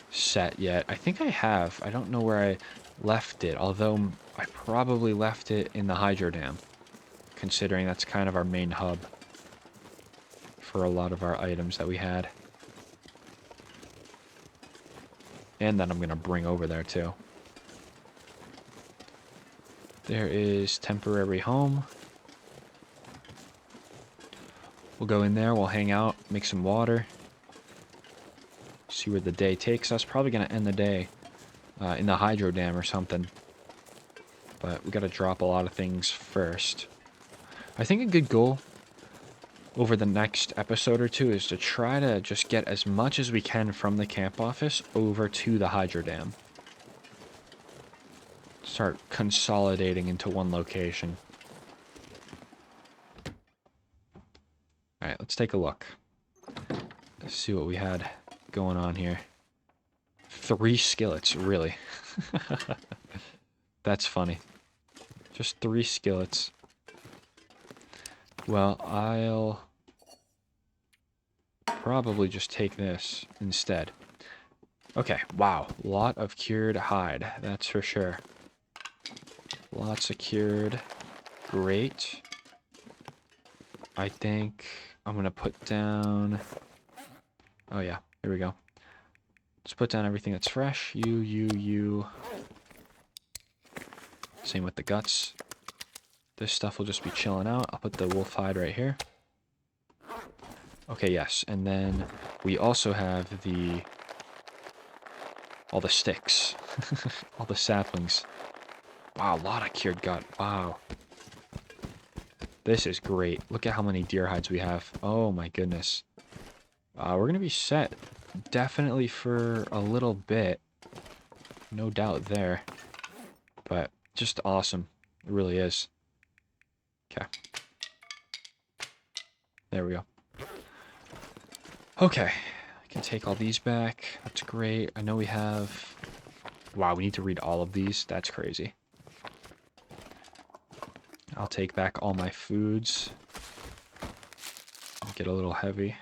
set yet? I think I have. I don't know where I left it, although I probably left it in the hydro dam, considering that's kind of our main hub for a lot of our items that we had. And that I'm going to bring over there, too. There is temporary home. We'll go in there, we'll hang out, make some water. See where the day takes us. Probably going to end the day in the hydro dam or something. But we got to drop a lot of things first. I think a good goal over the next episode or two is to try to just get as much as we can from the camp office over to the hydro dam. Start consolidating into one location. Alright, let's take a look. Let's see what we had going on here. 3 skillets, really. That's funny. Just 3 skillets. Well, I'll probably just take this instead. Okay, wow. Lot of cured hide, that's for sure. Lots of cured. Great. I think I'm going to put down... Oh yeah, here we go. Let's put down everything that's fresh. You. Same with the guts. This stuff will just be chilling out. I'll put the wolf hide right here. Okay, yes. And then we also have all the sticks. All the saplings. Wow, a lot of cured gut. Wow. This is great. Look at how many deer hides we have. Oh my goodness. We're going to be set definitely for a little bit. No doubt there. But just awesome. It really is. Okay. There we go. Okay. I can take all these back. That's great. I know we have... Wow, we need to read all of these. That's crazy. I'll take back all my foods. Get a little heavy.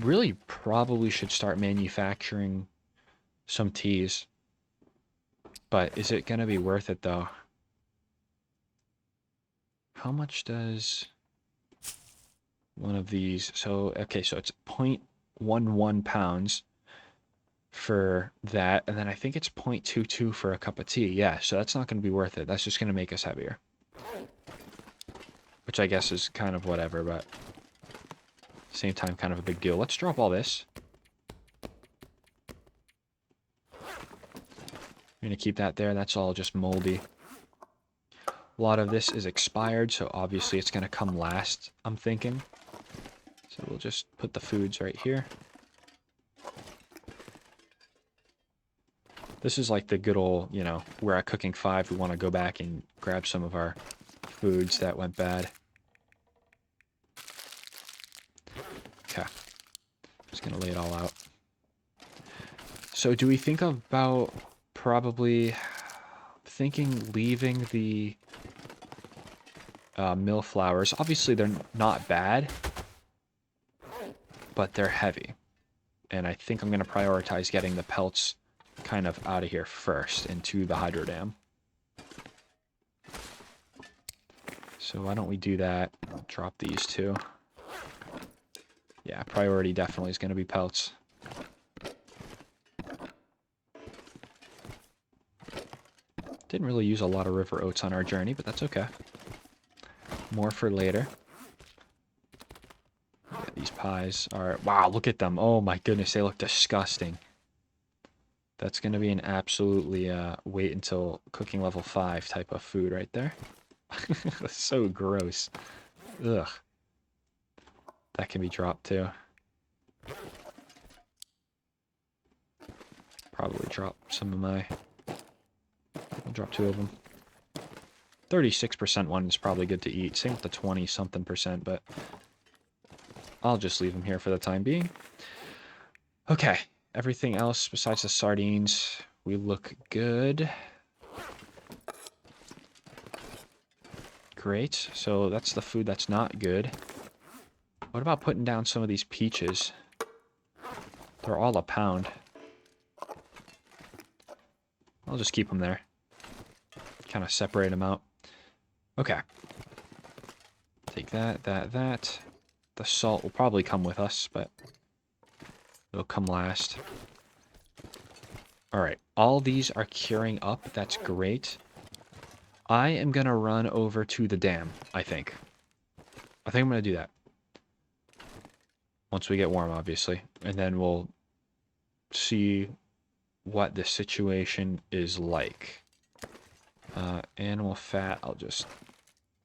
Really probably should start manufacturing some teas. But is it going to be worth it, though? How much does one of these... So, okay, so it's 0.11 pounds for that. And then I think it's 0.22 for a cup of tea. Yeah, so that's not going to be worth it. That's just going to make us heavier. Which I guess is kind of whatever, but... Same time, kind of a big deal. Let's drop all this. I'm going to keep that there. That's all just moldy. A lot of this is expired, so obviously it's going to come last, I'm thinking. So we'll just put the foods right here. This is like the good old, you know, we're at Cooking 5. We want to go back and grab some of our foods that went bad. Okay. Just going to lay it all out. So do we think about probably thinking leaving the mill flours? Obviously they're not bad, but they're heavy. And I think I'm going to prioritize getting the pelts kind of out of here first into the hydro dam. So why don't we do that? Drop these two. Yeah, priority definitely is going to be pelts. Didn't really use a lot of river oats on our journey, but that's okay. More for later. Yeah, these pies are... Wow, look at them. Oh my goodness, they look disgusting. That's going to be an absolutely wait until cooking level 5 type of food right there. So gross. Ugh. That can be dropped too. Probably drop some of my... I'll drop 2 of them. 36% one is probably good to eat. Same with the 20-something percent, but I'll just leave them here for the time being. Okay. Everything else besides the sardines, we look good. Great. So that's the food that's not good. What about putting down some of these peaches? They're all a pound. I'll just keep them there. Kind of separate them out. Okay. Take that, that. The salt will probably come with us, but it'll come last. Alright, all these are curing up. That's great. I am going to run over to the dam, I think. I think I'm going to do that. Once we get warm, obviously. And then we'll see what the situation is like. Animal fat, I'll just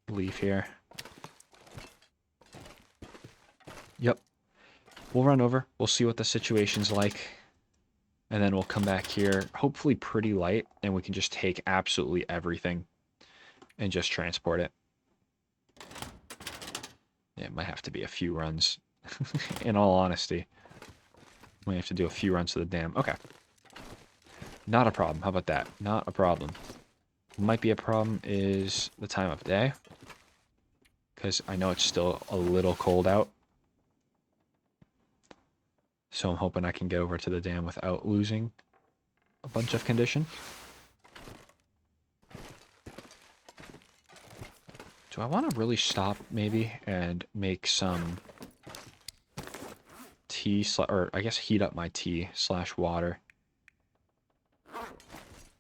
leave here. Yep. We'll run over. We'll see what the situation's like. And then we'll come back here, hopefully pretty light, and we can just take absolutely everything and just transport it. Yeah, it might have to be a few runs. In all honesty. We have to do a few runs to the dam. Okay. Not a problem. How about that? Not a problem. Might be a problem is the time of day. Because I know it's still a little cold out. So I'm hoping I can get over to the dam without losing a bunch of condition. Do I want to really stop, maybe, and make some tea, or I guess heat up my tea / water?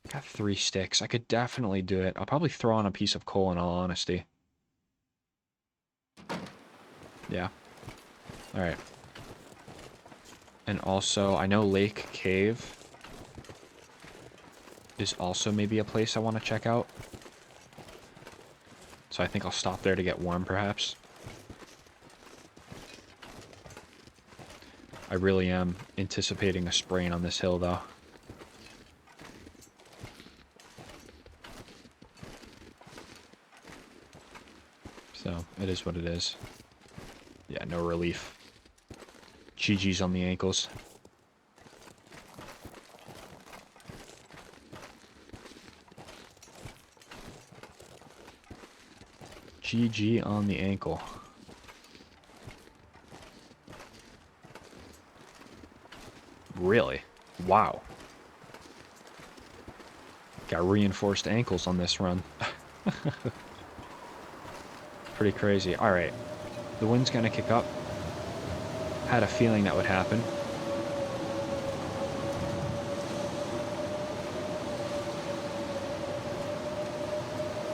Got 3 sticks. I could definitely do it. I'll probably throw on a piece of coal in all honesty. Yeah. Alright. And also, I know Lake Cave is also maybe a place I want to check out. So I think I'll stop there to get warm, perhaps. I really am anticipating a sprain on this hill, though. So, it is what it is. Yeah, no relief. GG's on the ankles. GG on the ankle. Really? Wow. Got reinforced ankles on this run. Pretty crazy. Alright. The wind's gonna kick up. Had a feeling that would happen.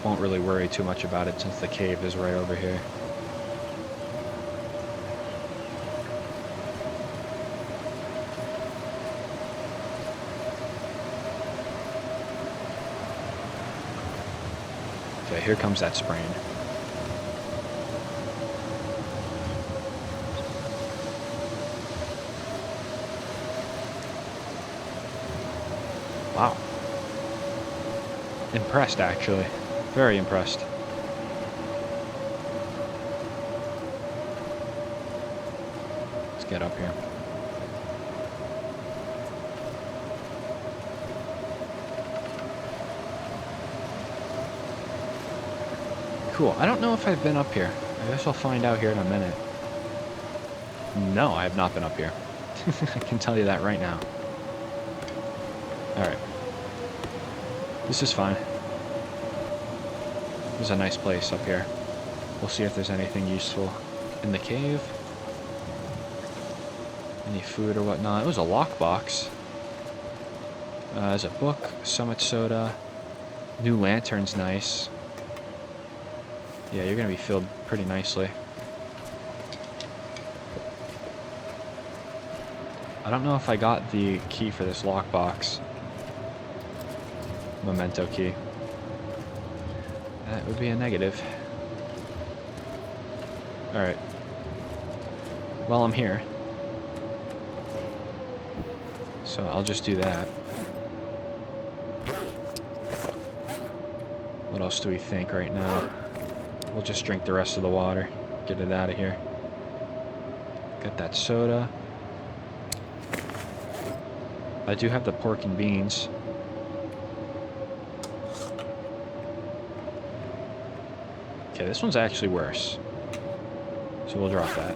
Won't really worry too much about it since the cave is right over here. Okay, here comes that sprain. Wow. Impressed, actually. Very impressed. Let's get up here. Cool. I don't know if I've been up here. I guess I'll find out here in a minute. No, I have not been up here. I can tell you that right now. Alright. This is fine. This is a nice place up here. We'll see if there's anything useful in the cave. Any food or whatnot. It was a lockbox. There's a book, Summit Soda. New lantern's nice. Yeah, you're gonna be filled pretty nicely. I don't know if I got the key for this lockbox. Memento key. That would be a negative. Alright. Well, I'm here. So I'll just do that. What else do we think right now? We'll just drink the rest of the water. Get it out of here. Got that soda. I do have the pork and beans. Okay, this one's actually worse. So we'll drop that.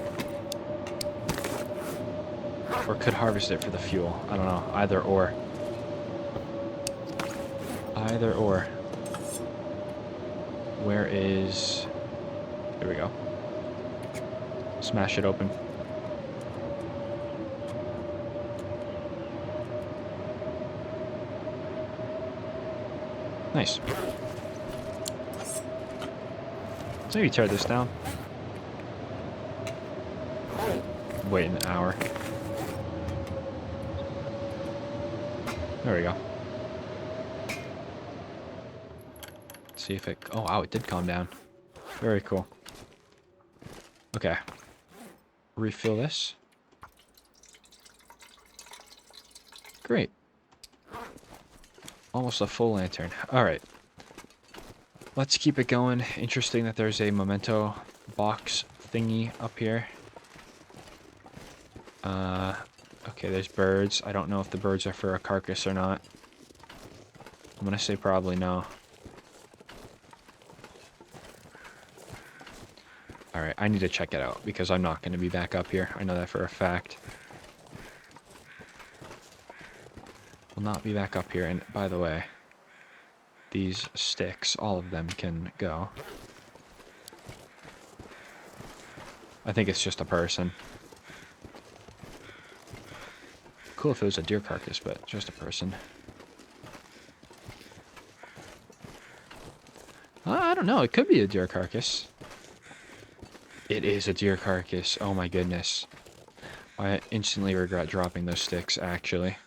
Or could harvest it for the fuel. I don't know. Either or. Either or. Where is... There we go. Smash it open. Nice. Let's maybe tear this down. Wait an hour. There we go. Let's see if it... Oh, wow, it did calm down. Very cool. Okay. Refill this. Great. Almost a full lantern. Alright. Let's keep it going. Interesting that there's a memento box thingy up here. Okay, there's birds. I don't know if the birds are for a carcass or not. I'm gonna say probably no. Alright, I need to check it out because I'm not gonna be back up here. I know that for a fact. Will not be back up here. And by the way, these sticks, all of them can go. I think it's just a person. Cool if it was a deer carcass, but just a person. I don't know. It could be a deer carcass. It is a deer carcass. Oh my goodness. I instantly regret dropping those sticks, actually.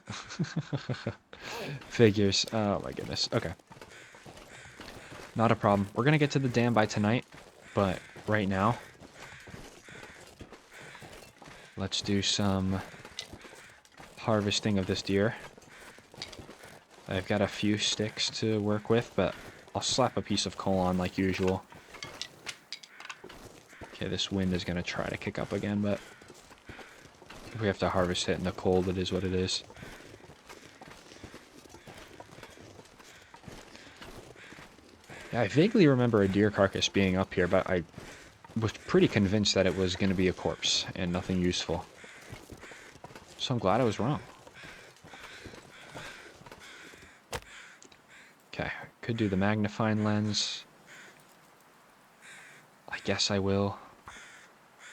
Figures. Oh my goodness. Okay. Not a problem. We're going to get to the dam by tonight, but right now, let's do some harvesting of this deer. I've got a few sticks to work with, but I'll slap a piece of coal on like usual. Okay, this wind is going to try to kick up again, but if we have to harvest it in the cold, it is what it is. Yeah, I vaguely remember a deer carcass being up here, but I was pretty convinced that it was going to be a corpse and nothing useful. So I'm glad I was wrong. Okay, could do the magnifying lens. I guess I will.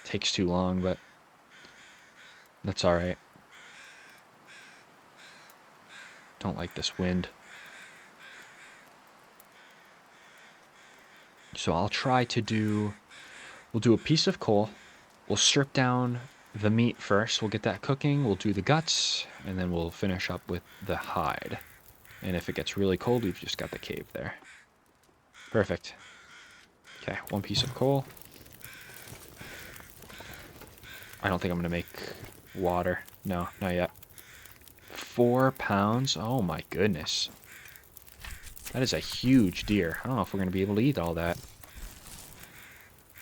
Takes too long, but that's alright. Don't like this wind. So I'll try to do... We'll do a piece of coal. We'll strip down the meat first. We'll get that cooking. We'll do the guts. And then we'll finish up with the hide. And if it gets really cold, we've just got the cave there. Perfect. Okay, one piece of coal. I don't think I'm going to make water. No, not yet. 4 pounds? Oh my goodness. That is a huge deer. I don't know if we're going to be able to eat all that.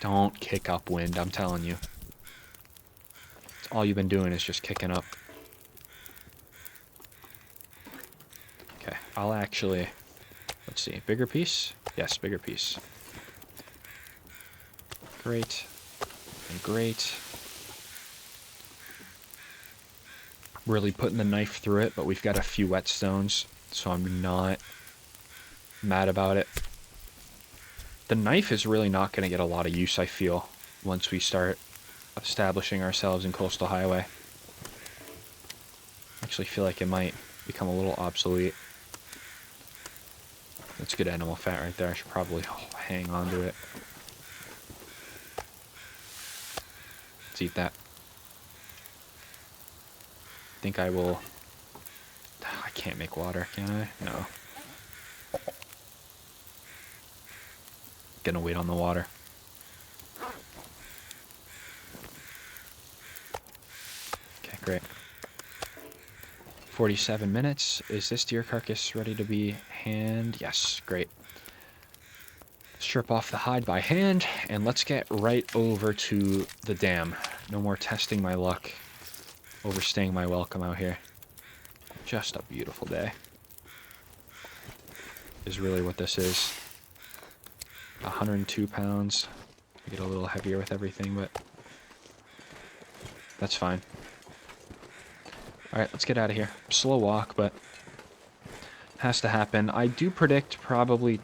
Don't kick up wind, I'm telling you. It's all you've been doing is just kicking up. Okay, I'll actually... Let's see, bigger piece? Yes, bigger piece. Great. And great. Really putting the knife through it, but we've got a few whetstones, so I'm not mad about it. The knife is really not going to get a lot of use, I feel, once we start establishing ourselves in Coastal Highway. I actually feel like it might become a little obsolete. That's good animal fat right there. I should probably hang on to it. Let's eat that. I think I will... I can't make water, can I? No. Gonna wait on the water. Okay, great. 47 minutes. Is this deer carcass ready to be hand? Yes, great. Strip off the hide by hand, and let's get right over to the dam. No more testing my luck, overstaying my welcome out here. Just a beautiful day. Is really what this is. 102 pounds. I get a little heavier with everything, but that's fine. Alright, let's get out of here. Slow walk, but has to happen. I do predict probably,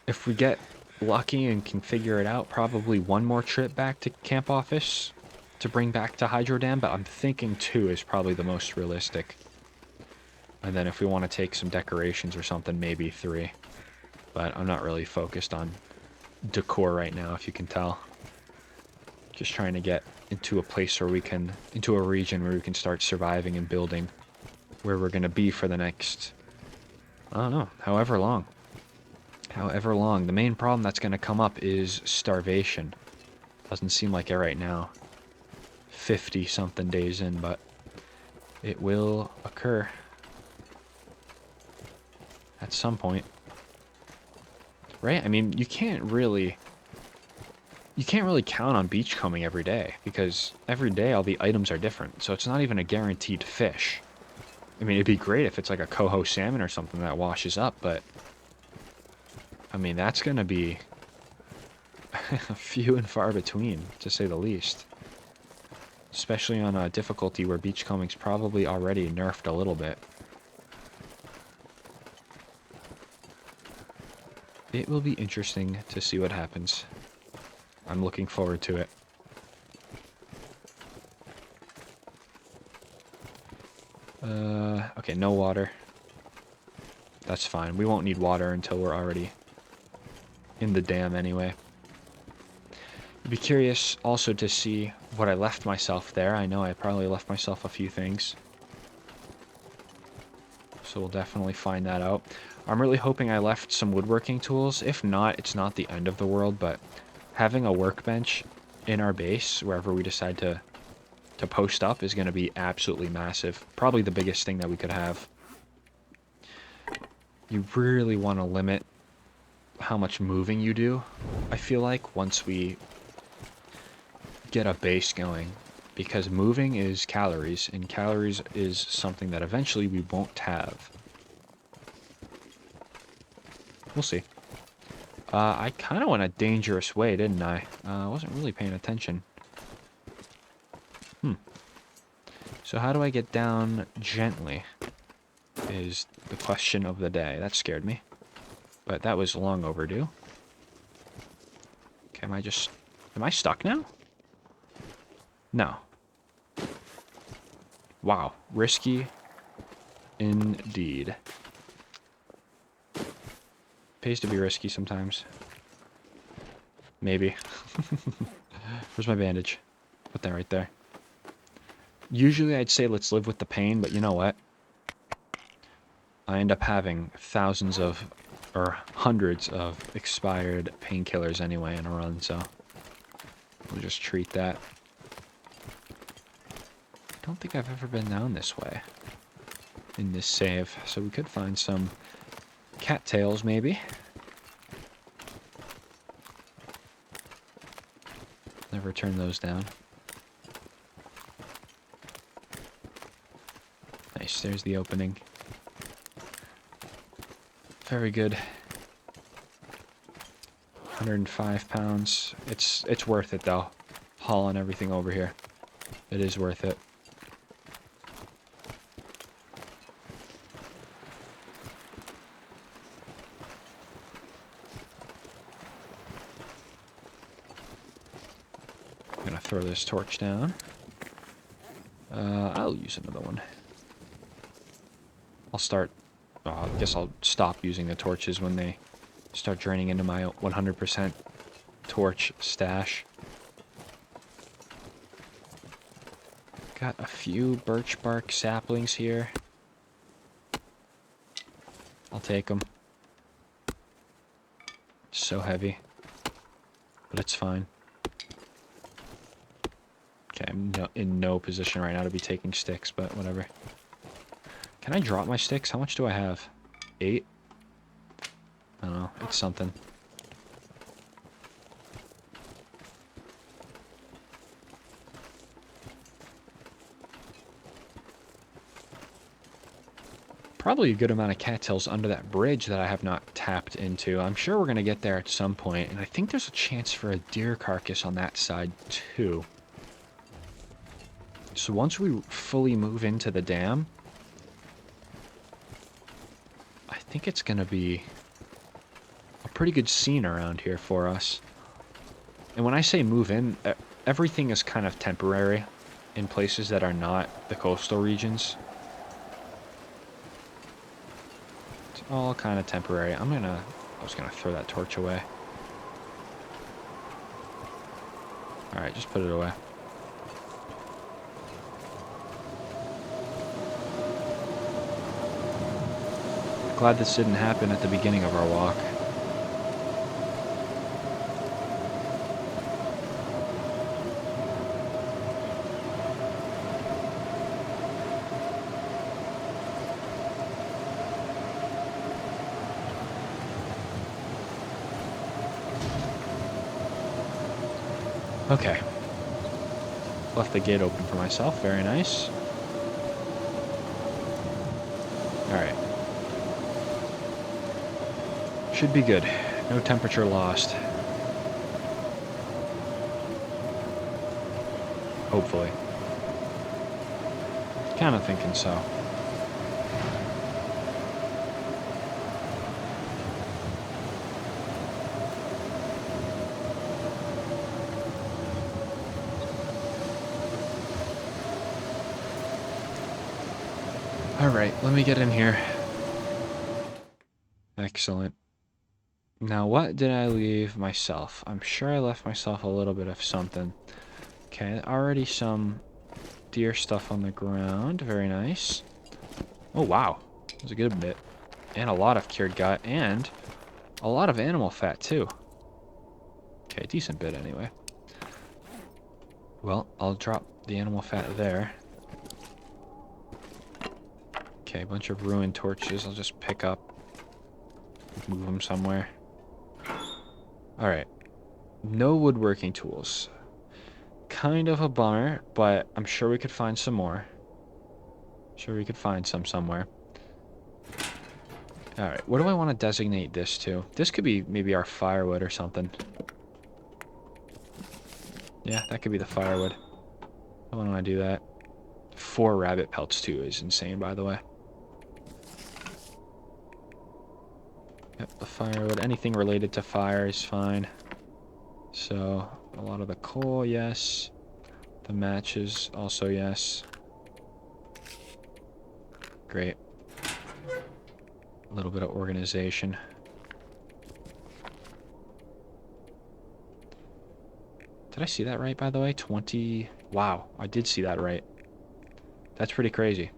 if we get lucky and can figure it out, probably one more trip back to camp office to bring back to Hydro Dam, but I'm thinking 2 is probably the most realistic. And then if we want to take some decorations or something, maybe 3. But I'm not really focused on decor right now, if you can tell. Just trying to get into a place where we can, into a region where we can start surviving and building where we're going to be for the next, I don't know, however long. However long. The main problem that's going to come up is starvation. Doesn't seem like it right now. 50-something days in, but it will occur at some point. Right? I mean, you can't really count on beachcombing every day, because every day all the items are different, so it's not even a guaranteed fish. I mean, it'd be great if it's like a coho salmon or something that washes up, but I mean, that's going to be few and far between, to say the least. Especially on a difficulty where beachcombing's probably already nerfed a little bit. It will be interesting to see what happens. I'm looking forward to it. Okay, no water. That's fine. We won't need water until we're already in the dam anyway. I'd be curious also to see what I left myself there. I know I probably left myself a few things. So we'll definitely find that out. I'm really hoping I left some woodworking tools. If not, it's not the end of the world, but having a workbench in our base, wherever we decide to post up, is going to be absolutely massive. Probably the biggest thing that we could have. You really want to limit how much moving you do, I feel like, once we get a base going, because moving is calories, and calories is something that eventually we won't have. We'll see. I kind of went a dangerous way, didn't I? I wasn't really paying attention. So how do I get down gently is the question of the day. That scared me. But that was long overdue. Okay, am I stuck now? No. Wow, risky indeed. Pays to be risky sometimes. Maybe. Where's my bandage? Put that right there. Usually I'd say let's live with the pain, but you know what? I end up having thousands of, or hundreds of expired painkillers anyway in a run, so we'll just treat that. I don't think I've ever been down this way in this save, so we could find some cattails maybe. Never turn those down. Nice, there's the opening. Very good. 105 pounds. It's worth it though. Hauling everything over here. It is worth it. I'm gonna throw this torch down. I'll use another one. I guess I'll stop using the torches when they start draining into my 100% torch stash. Got a few birch bark saplings here. I'll take them. It's so heavy, but it's fine. Okay, I'm in no position right now to be taking sticks, but whatever. Can I drop my sticks? How much do I have? 8? I don't know. It's something. Probably a good amount of cattails under that bridge that I have not tapped into. I'm sure we're going to get there at some point, and I think there's a chance for a deer carcass on that side too. So once we fully move into the dam, I think it's going to be a pretty good scene around here for us. And when I say move in, everything is kind of temporary in places that are not the coastal regions. It's all kind of temporary. I was going to throw that torch away. Alright, just put it away. Glad this didn't happen at the beginning of our walk. Okay. Left the gate open for myself. Very nice. Alright. Should be good. No temperature lost. Hopefully. Kind of thinking so. Alright, let me get in here. Excellent. Now, what did I leave myself? I'm sure I left myself a little bit of something. Okay, already some deer stuff on the ground. Very nice. Oh, wow. That was a good bit. And a lot of cured gut, and a lot of animal fat, too. Okay, decent bit, anyway. Well, I'll drop the animal fat there. Okay, a bunch of ruined torches I'll just pick up. Move them somewhere. Alright. No woodworking tools. kind of a bummer, but I'm sure we could find some more. Sure we could find some somewhere. Alright, what do I want to designate this to? This could be maybe our firewood or something. Yeah, that could be the firewood. I want to do that. 4 rabbit pelts, too, is insane, by the way. Yep, the firewood. Anything related to fire is fine. So, a lot of the coal, yes. The matches, also yes. Great. A little bit of organization. Did I see that right, by the way? 20... Wow, I did see that right. That's pretty crazy.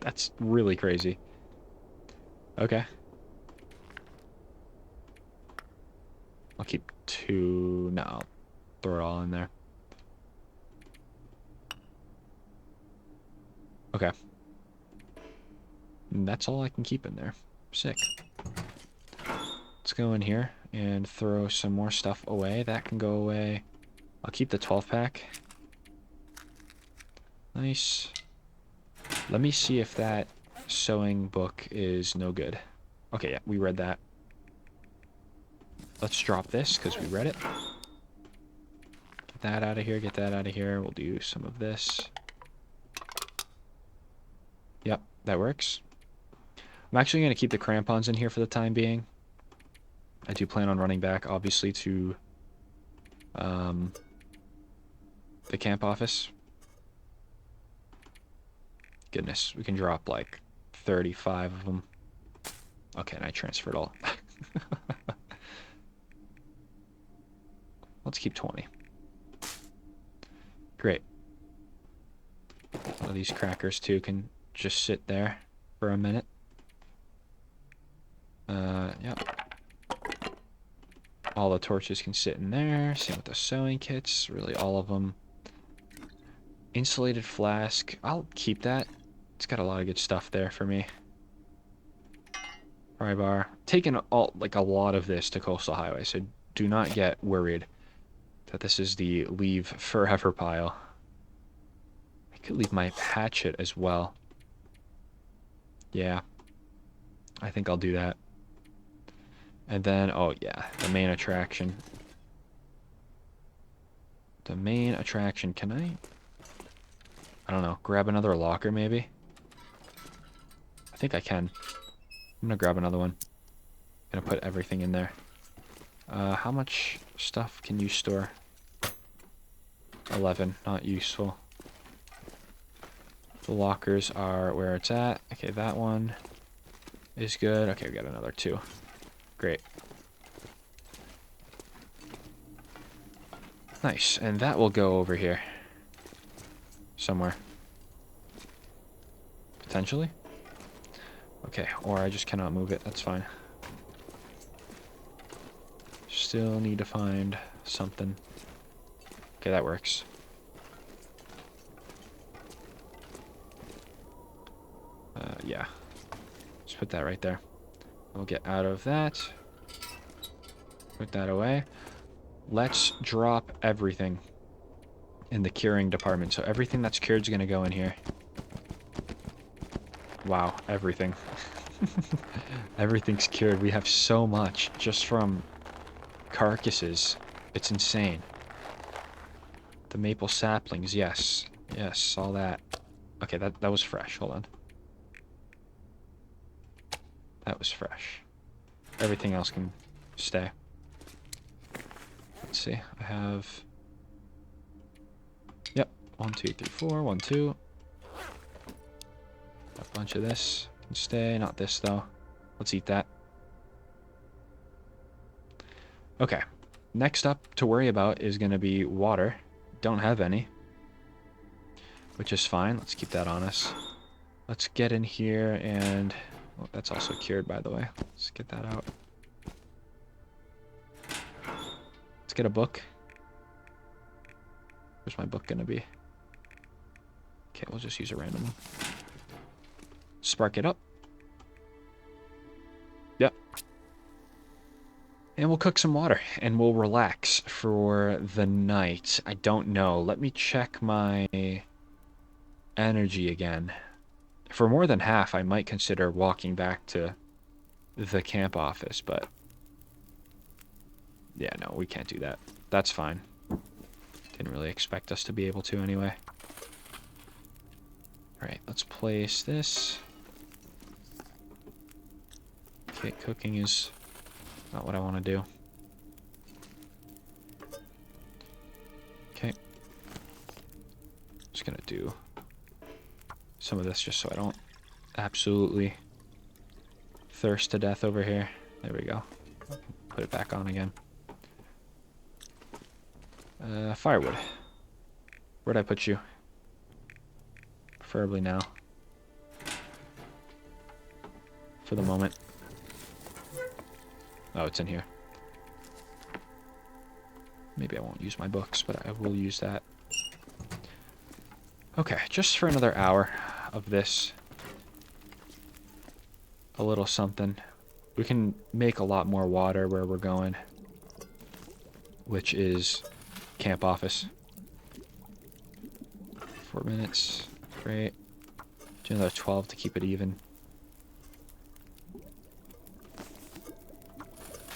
That's really crazy. Okay. I'll keep 2... No, I'll throw it all in there. Okay. And that's all I can keep in there. Sick. Let's go in here and throw some more stuff away. That can go away. I'll keep the 12-pack. Nice. Let me see if that sewing book is no good. Okay, yeah, we read that. Let's drop this because we read it. Get that out of here, get that out of here. We'll do some of this. Yep, that works. I'm actually going to keep the crampons in here for the time being. I do plan on running back, obviously, to the camp office. Goodness, we can drop like 35 of them. Okay, and I transferred all. Let's keep 20. Great. Some of these crackers, too, can just sit there for a minute. Yep. All the torches can sit in there. Same with the sewing kits. Really, all of them. Insulated flask. I'll keep that. It's got a lot of good stuff there for me. Pry bar. Taking all, like, a lot of this to Coastal Highway, so do not get worried that this is the leave forever pile. I could leave my hatchet as well. Yeah. I think I'll do that. And then, oh yeah, the main attraction. The main attraction. Can I don't know, grab another locker maybe? I think I can. I'm gonna grab another one. Gonna put everything in there. How much stuff can you store? 11, not useful. The lockers are where it's at. Okay, that one is good. Okay, we got another 2. Great. Nice, and that will go over here. Somewhere. Potentially? Okay, or I just cannot move it. That's fine. Still need to find something. Okay, that works. Yeah. Just put that right there. We'll get out of that. Put that away. Let's drop everything in the curing department. So everything that's cured is going to go in here. Wow, everything. Everything's cured. We have so much just from carcasses. It's insane. The maple saplings, yes. Yes, all that. Okay, that was fresh. Hold on. That was fresh. Everything else can stay. Let's see. I have... Yep. 1, 2, 3, 4. 1, 2. A bunch of this can stay. Not this, though. Let's eat that. Okay. Next up to worry about is going to be water. Don't have any. Which is fine. Let's keep that on us. Let's get in here and... Oh, that's also cured, by the way. Let's get that out. Let's get a book. Where's my book going to be? Okay, we'll just use a random one. Spark it up. Yep. And we'll cook some water, and we'll relax for the night. I don't know. Let me check my energy again. For more than half, I might consider walking back to the camp office, but yeah, no, we can't do that. That's fine. Didn't really expect us to be able to anyway. Alright, let's place this. Okay, cooking is not what I want to do. Okay. Just gonna do some of this just so I don't absolutely thirst to death over here. There we go. Put it back on again. Firewood. Where'd I put you? Preferably now. For the moment. Oh, it's in here. Maybe I won't use my books, but I will use that. Okay, just for another hour of this. A little something. We can make a lot more water where we're going. Which is camp office. 4 minutes. Great. Do another 12 to keep it even.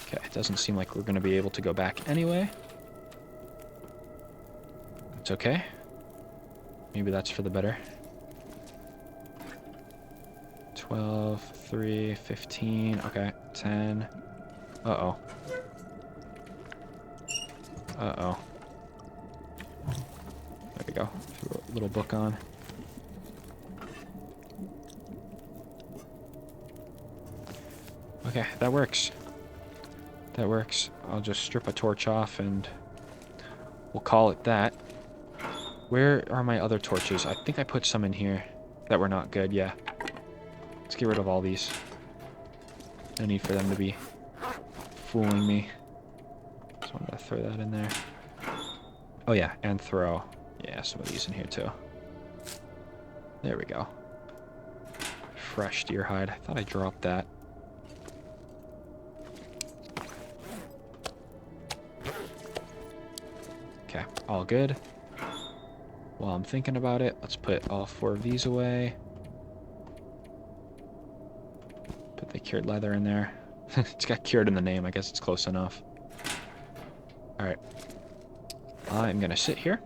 Okay, it doesn't seem like we're going to be able to go back anyway. It's okay. Maybe that's for the better. 12, 3, 15, okay, 10. Uh-oh. Uh-oh. There we go. Little book on. Okay, that works. That works. I'll just strip a torch off and we'll call it that. Where are my other torches? I think I put some in here that were not good, yeah. Let's get rid of all these. No need for them to be fooling me. Just wanted to throw that in there. Oh yeah, and throw. Yeah, some of these in here too. There we go. Fresh deer hide. I thought I dropped that. Okay, all good. While I'm thinking about it, let's put all 4 of these away. Put the cured leather in there. It's got cured in the name. I guess it's close enough. Alright. I'm going to sit here.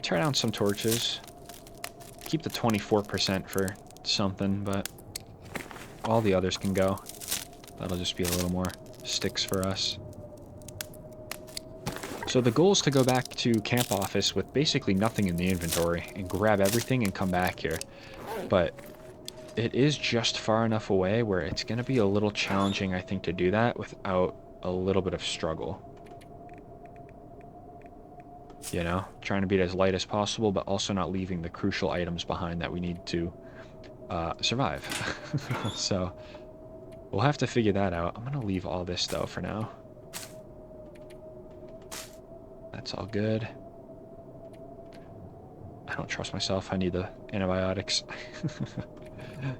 Tear down some torches. Keep the 24% for something, but all the others can go. That'll just be a little more sticks for us. So the goal is to go back to camp office with basically nothing in the inventory and grab everything and come back here. But it is just far enough away where it's going to be a little challenging, I think, to do that without a little bit of struggle. You know, trying to be as light as possible, but also not leaving the crucial items behind that we need to survive. So we'll have to figure that out. I'm going to leave all this, though, for now. That's all good. I don't trust myself. I need the antibiotics.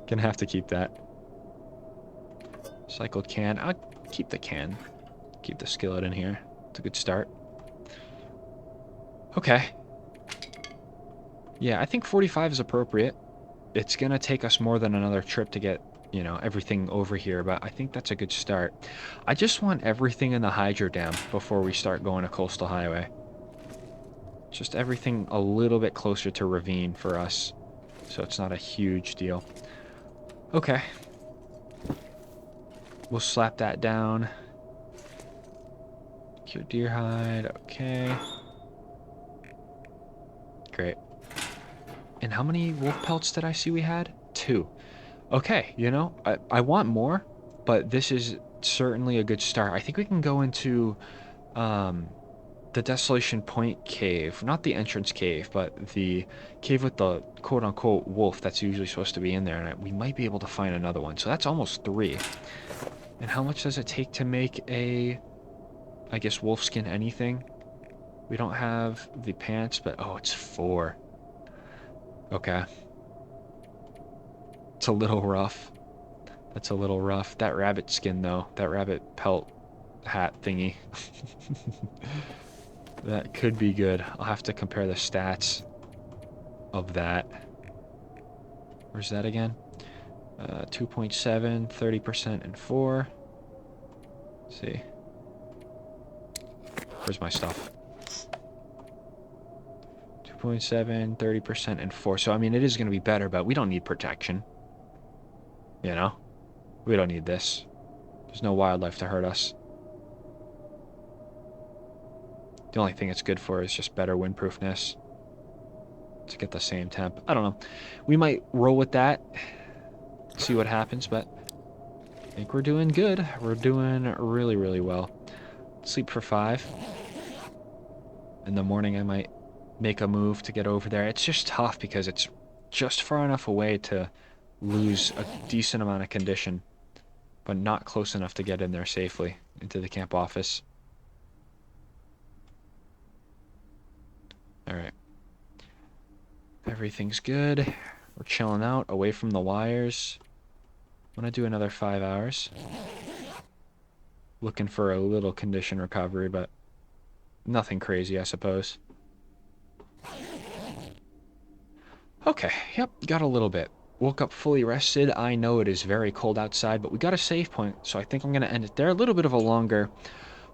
Gonna have to keep that. Cycled can. I'll keep the can. Keep the skillet in here. It's a good start. Okay. Yeah, I think 45 is appropriate. It's gonna take us more than another trip to get, you know, everything over here, but I think that's a good start. I just want everything in the hydro dam before we start going to Coastal Highway. Just everything a little bit closer to ravine for us, so it's not a huge deal. Okay. We'll slap that down. Cure deer hide, okay. Great. And how many wolf pelts did I see we had? 2. Okay, you know, I want more, but this is certainly a good start. I think we can go into the Desolation Point cave. Not the entrance cave, but the cave with the quote-unquote wolf that's usually supposed to be in there. And we might be able to find another one. So that's almost 3. And how much does it take to make a, I guess, wolf skin anything? We don't have the pants, but oh, it's 4. Okay. It's a little rough. That's a little rough. That rabbit skin, though, that rabbit pelt hat thingy. That could be good. I'll have to compare the stats of that. Where's that again? 2.7, 30%, and 4. Let's see. Where's my stuff? 2.7, 30%, and 4. So, I mean, it is going to be better, but we don't need protection. You know? We don't need this. There's no wildlife to hurt us. The only thing it's good for is just better windproofness. To get the same temp. I don't know. We might roll with that. See what happens, but I think we're doing good. We're doing really, really well. Sleep for 5. In the morning, I might make a move to get over there. It's just tough because it's just far enough away to lose a decent amount of condition, but not close enough to get in there safely into the camp office. All right. Everything's good. We're chilling out away from the wires. I'm going to do another 5 hours. Looking for a little condition recovery, but nothing crazy, I suppose. Okay, yep, got a little bit. Woke up fully rested. I know it is very cold outside, but we got a save point, so I think I'm going to end it there. A little bit of a longer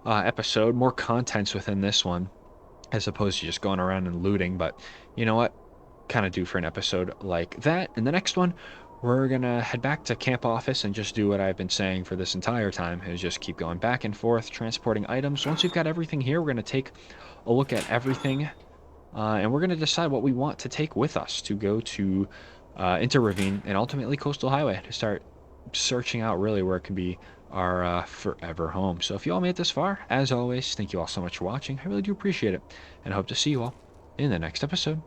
episode, more contents within this one, as opposed to just going around and looting, but you know what? Kind of due for an episode like that. In the next one, we're going to head back to camp office and just do what I've been saying for this entire time, is just keep going back and forth, transporting items. Once we've got everything here, we're going to take a look at everything, and we're going to decide what we want to take with us to go to into Ravine and ultimately Coastal Highway to start searching out really where it can be our forever home. So if you all made it this far, as always, thank you all so much for watching. I really do appreciate it, and I hope to see you all in the next episode.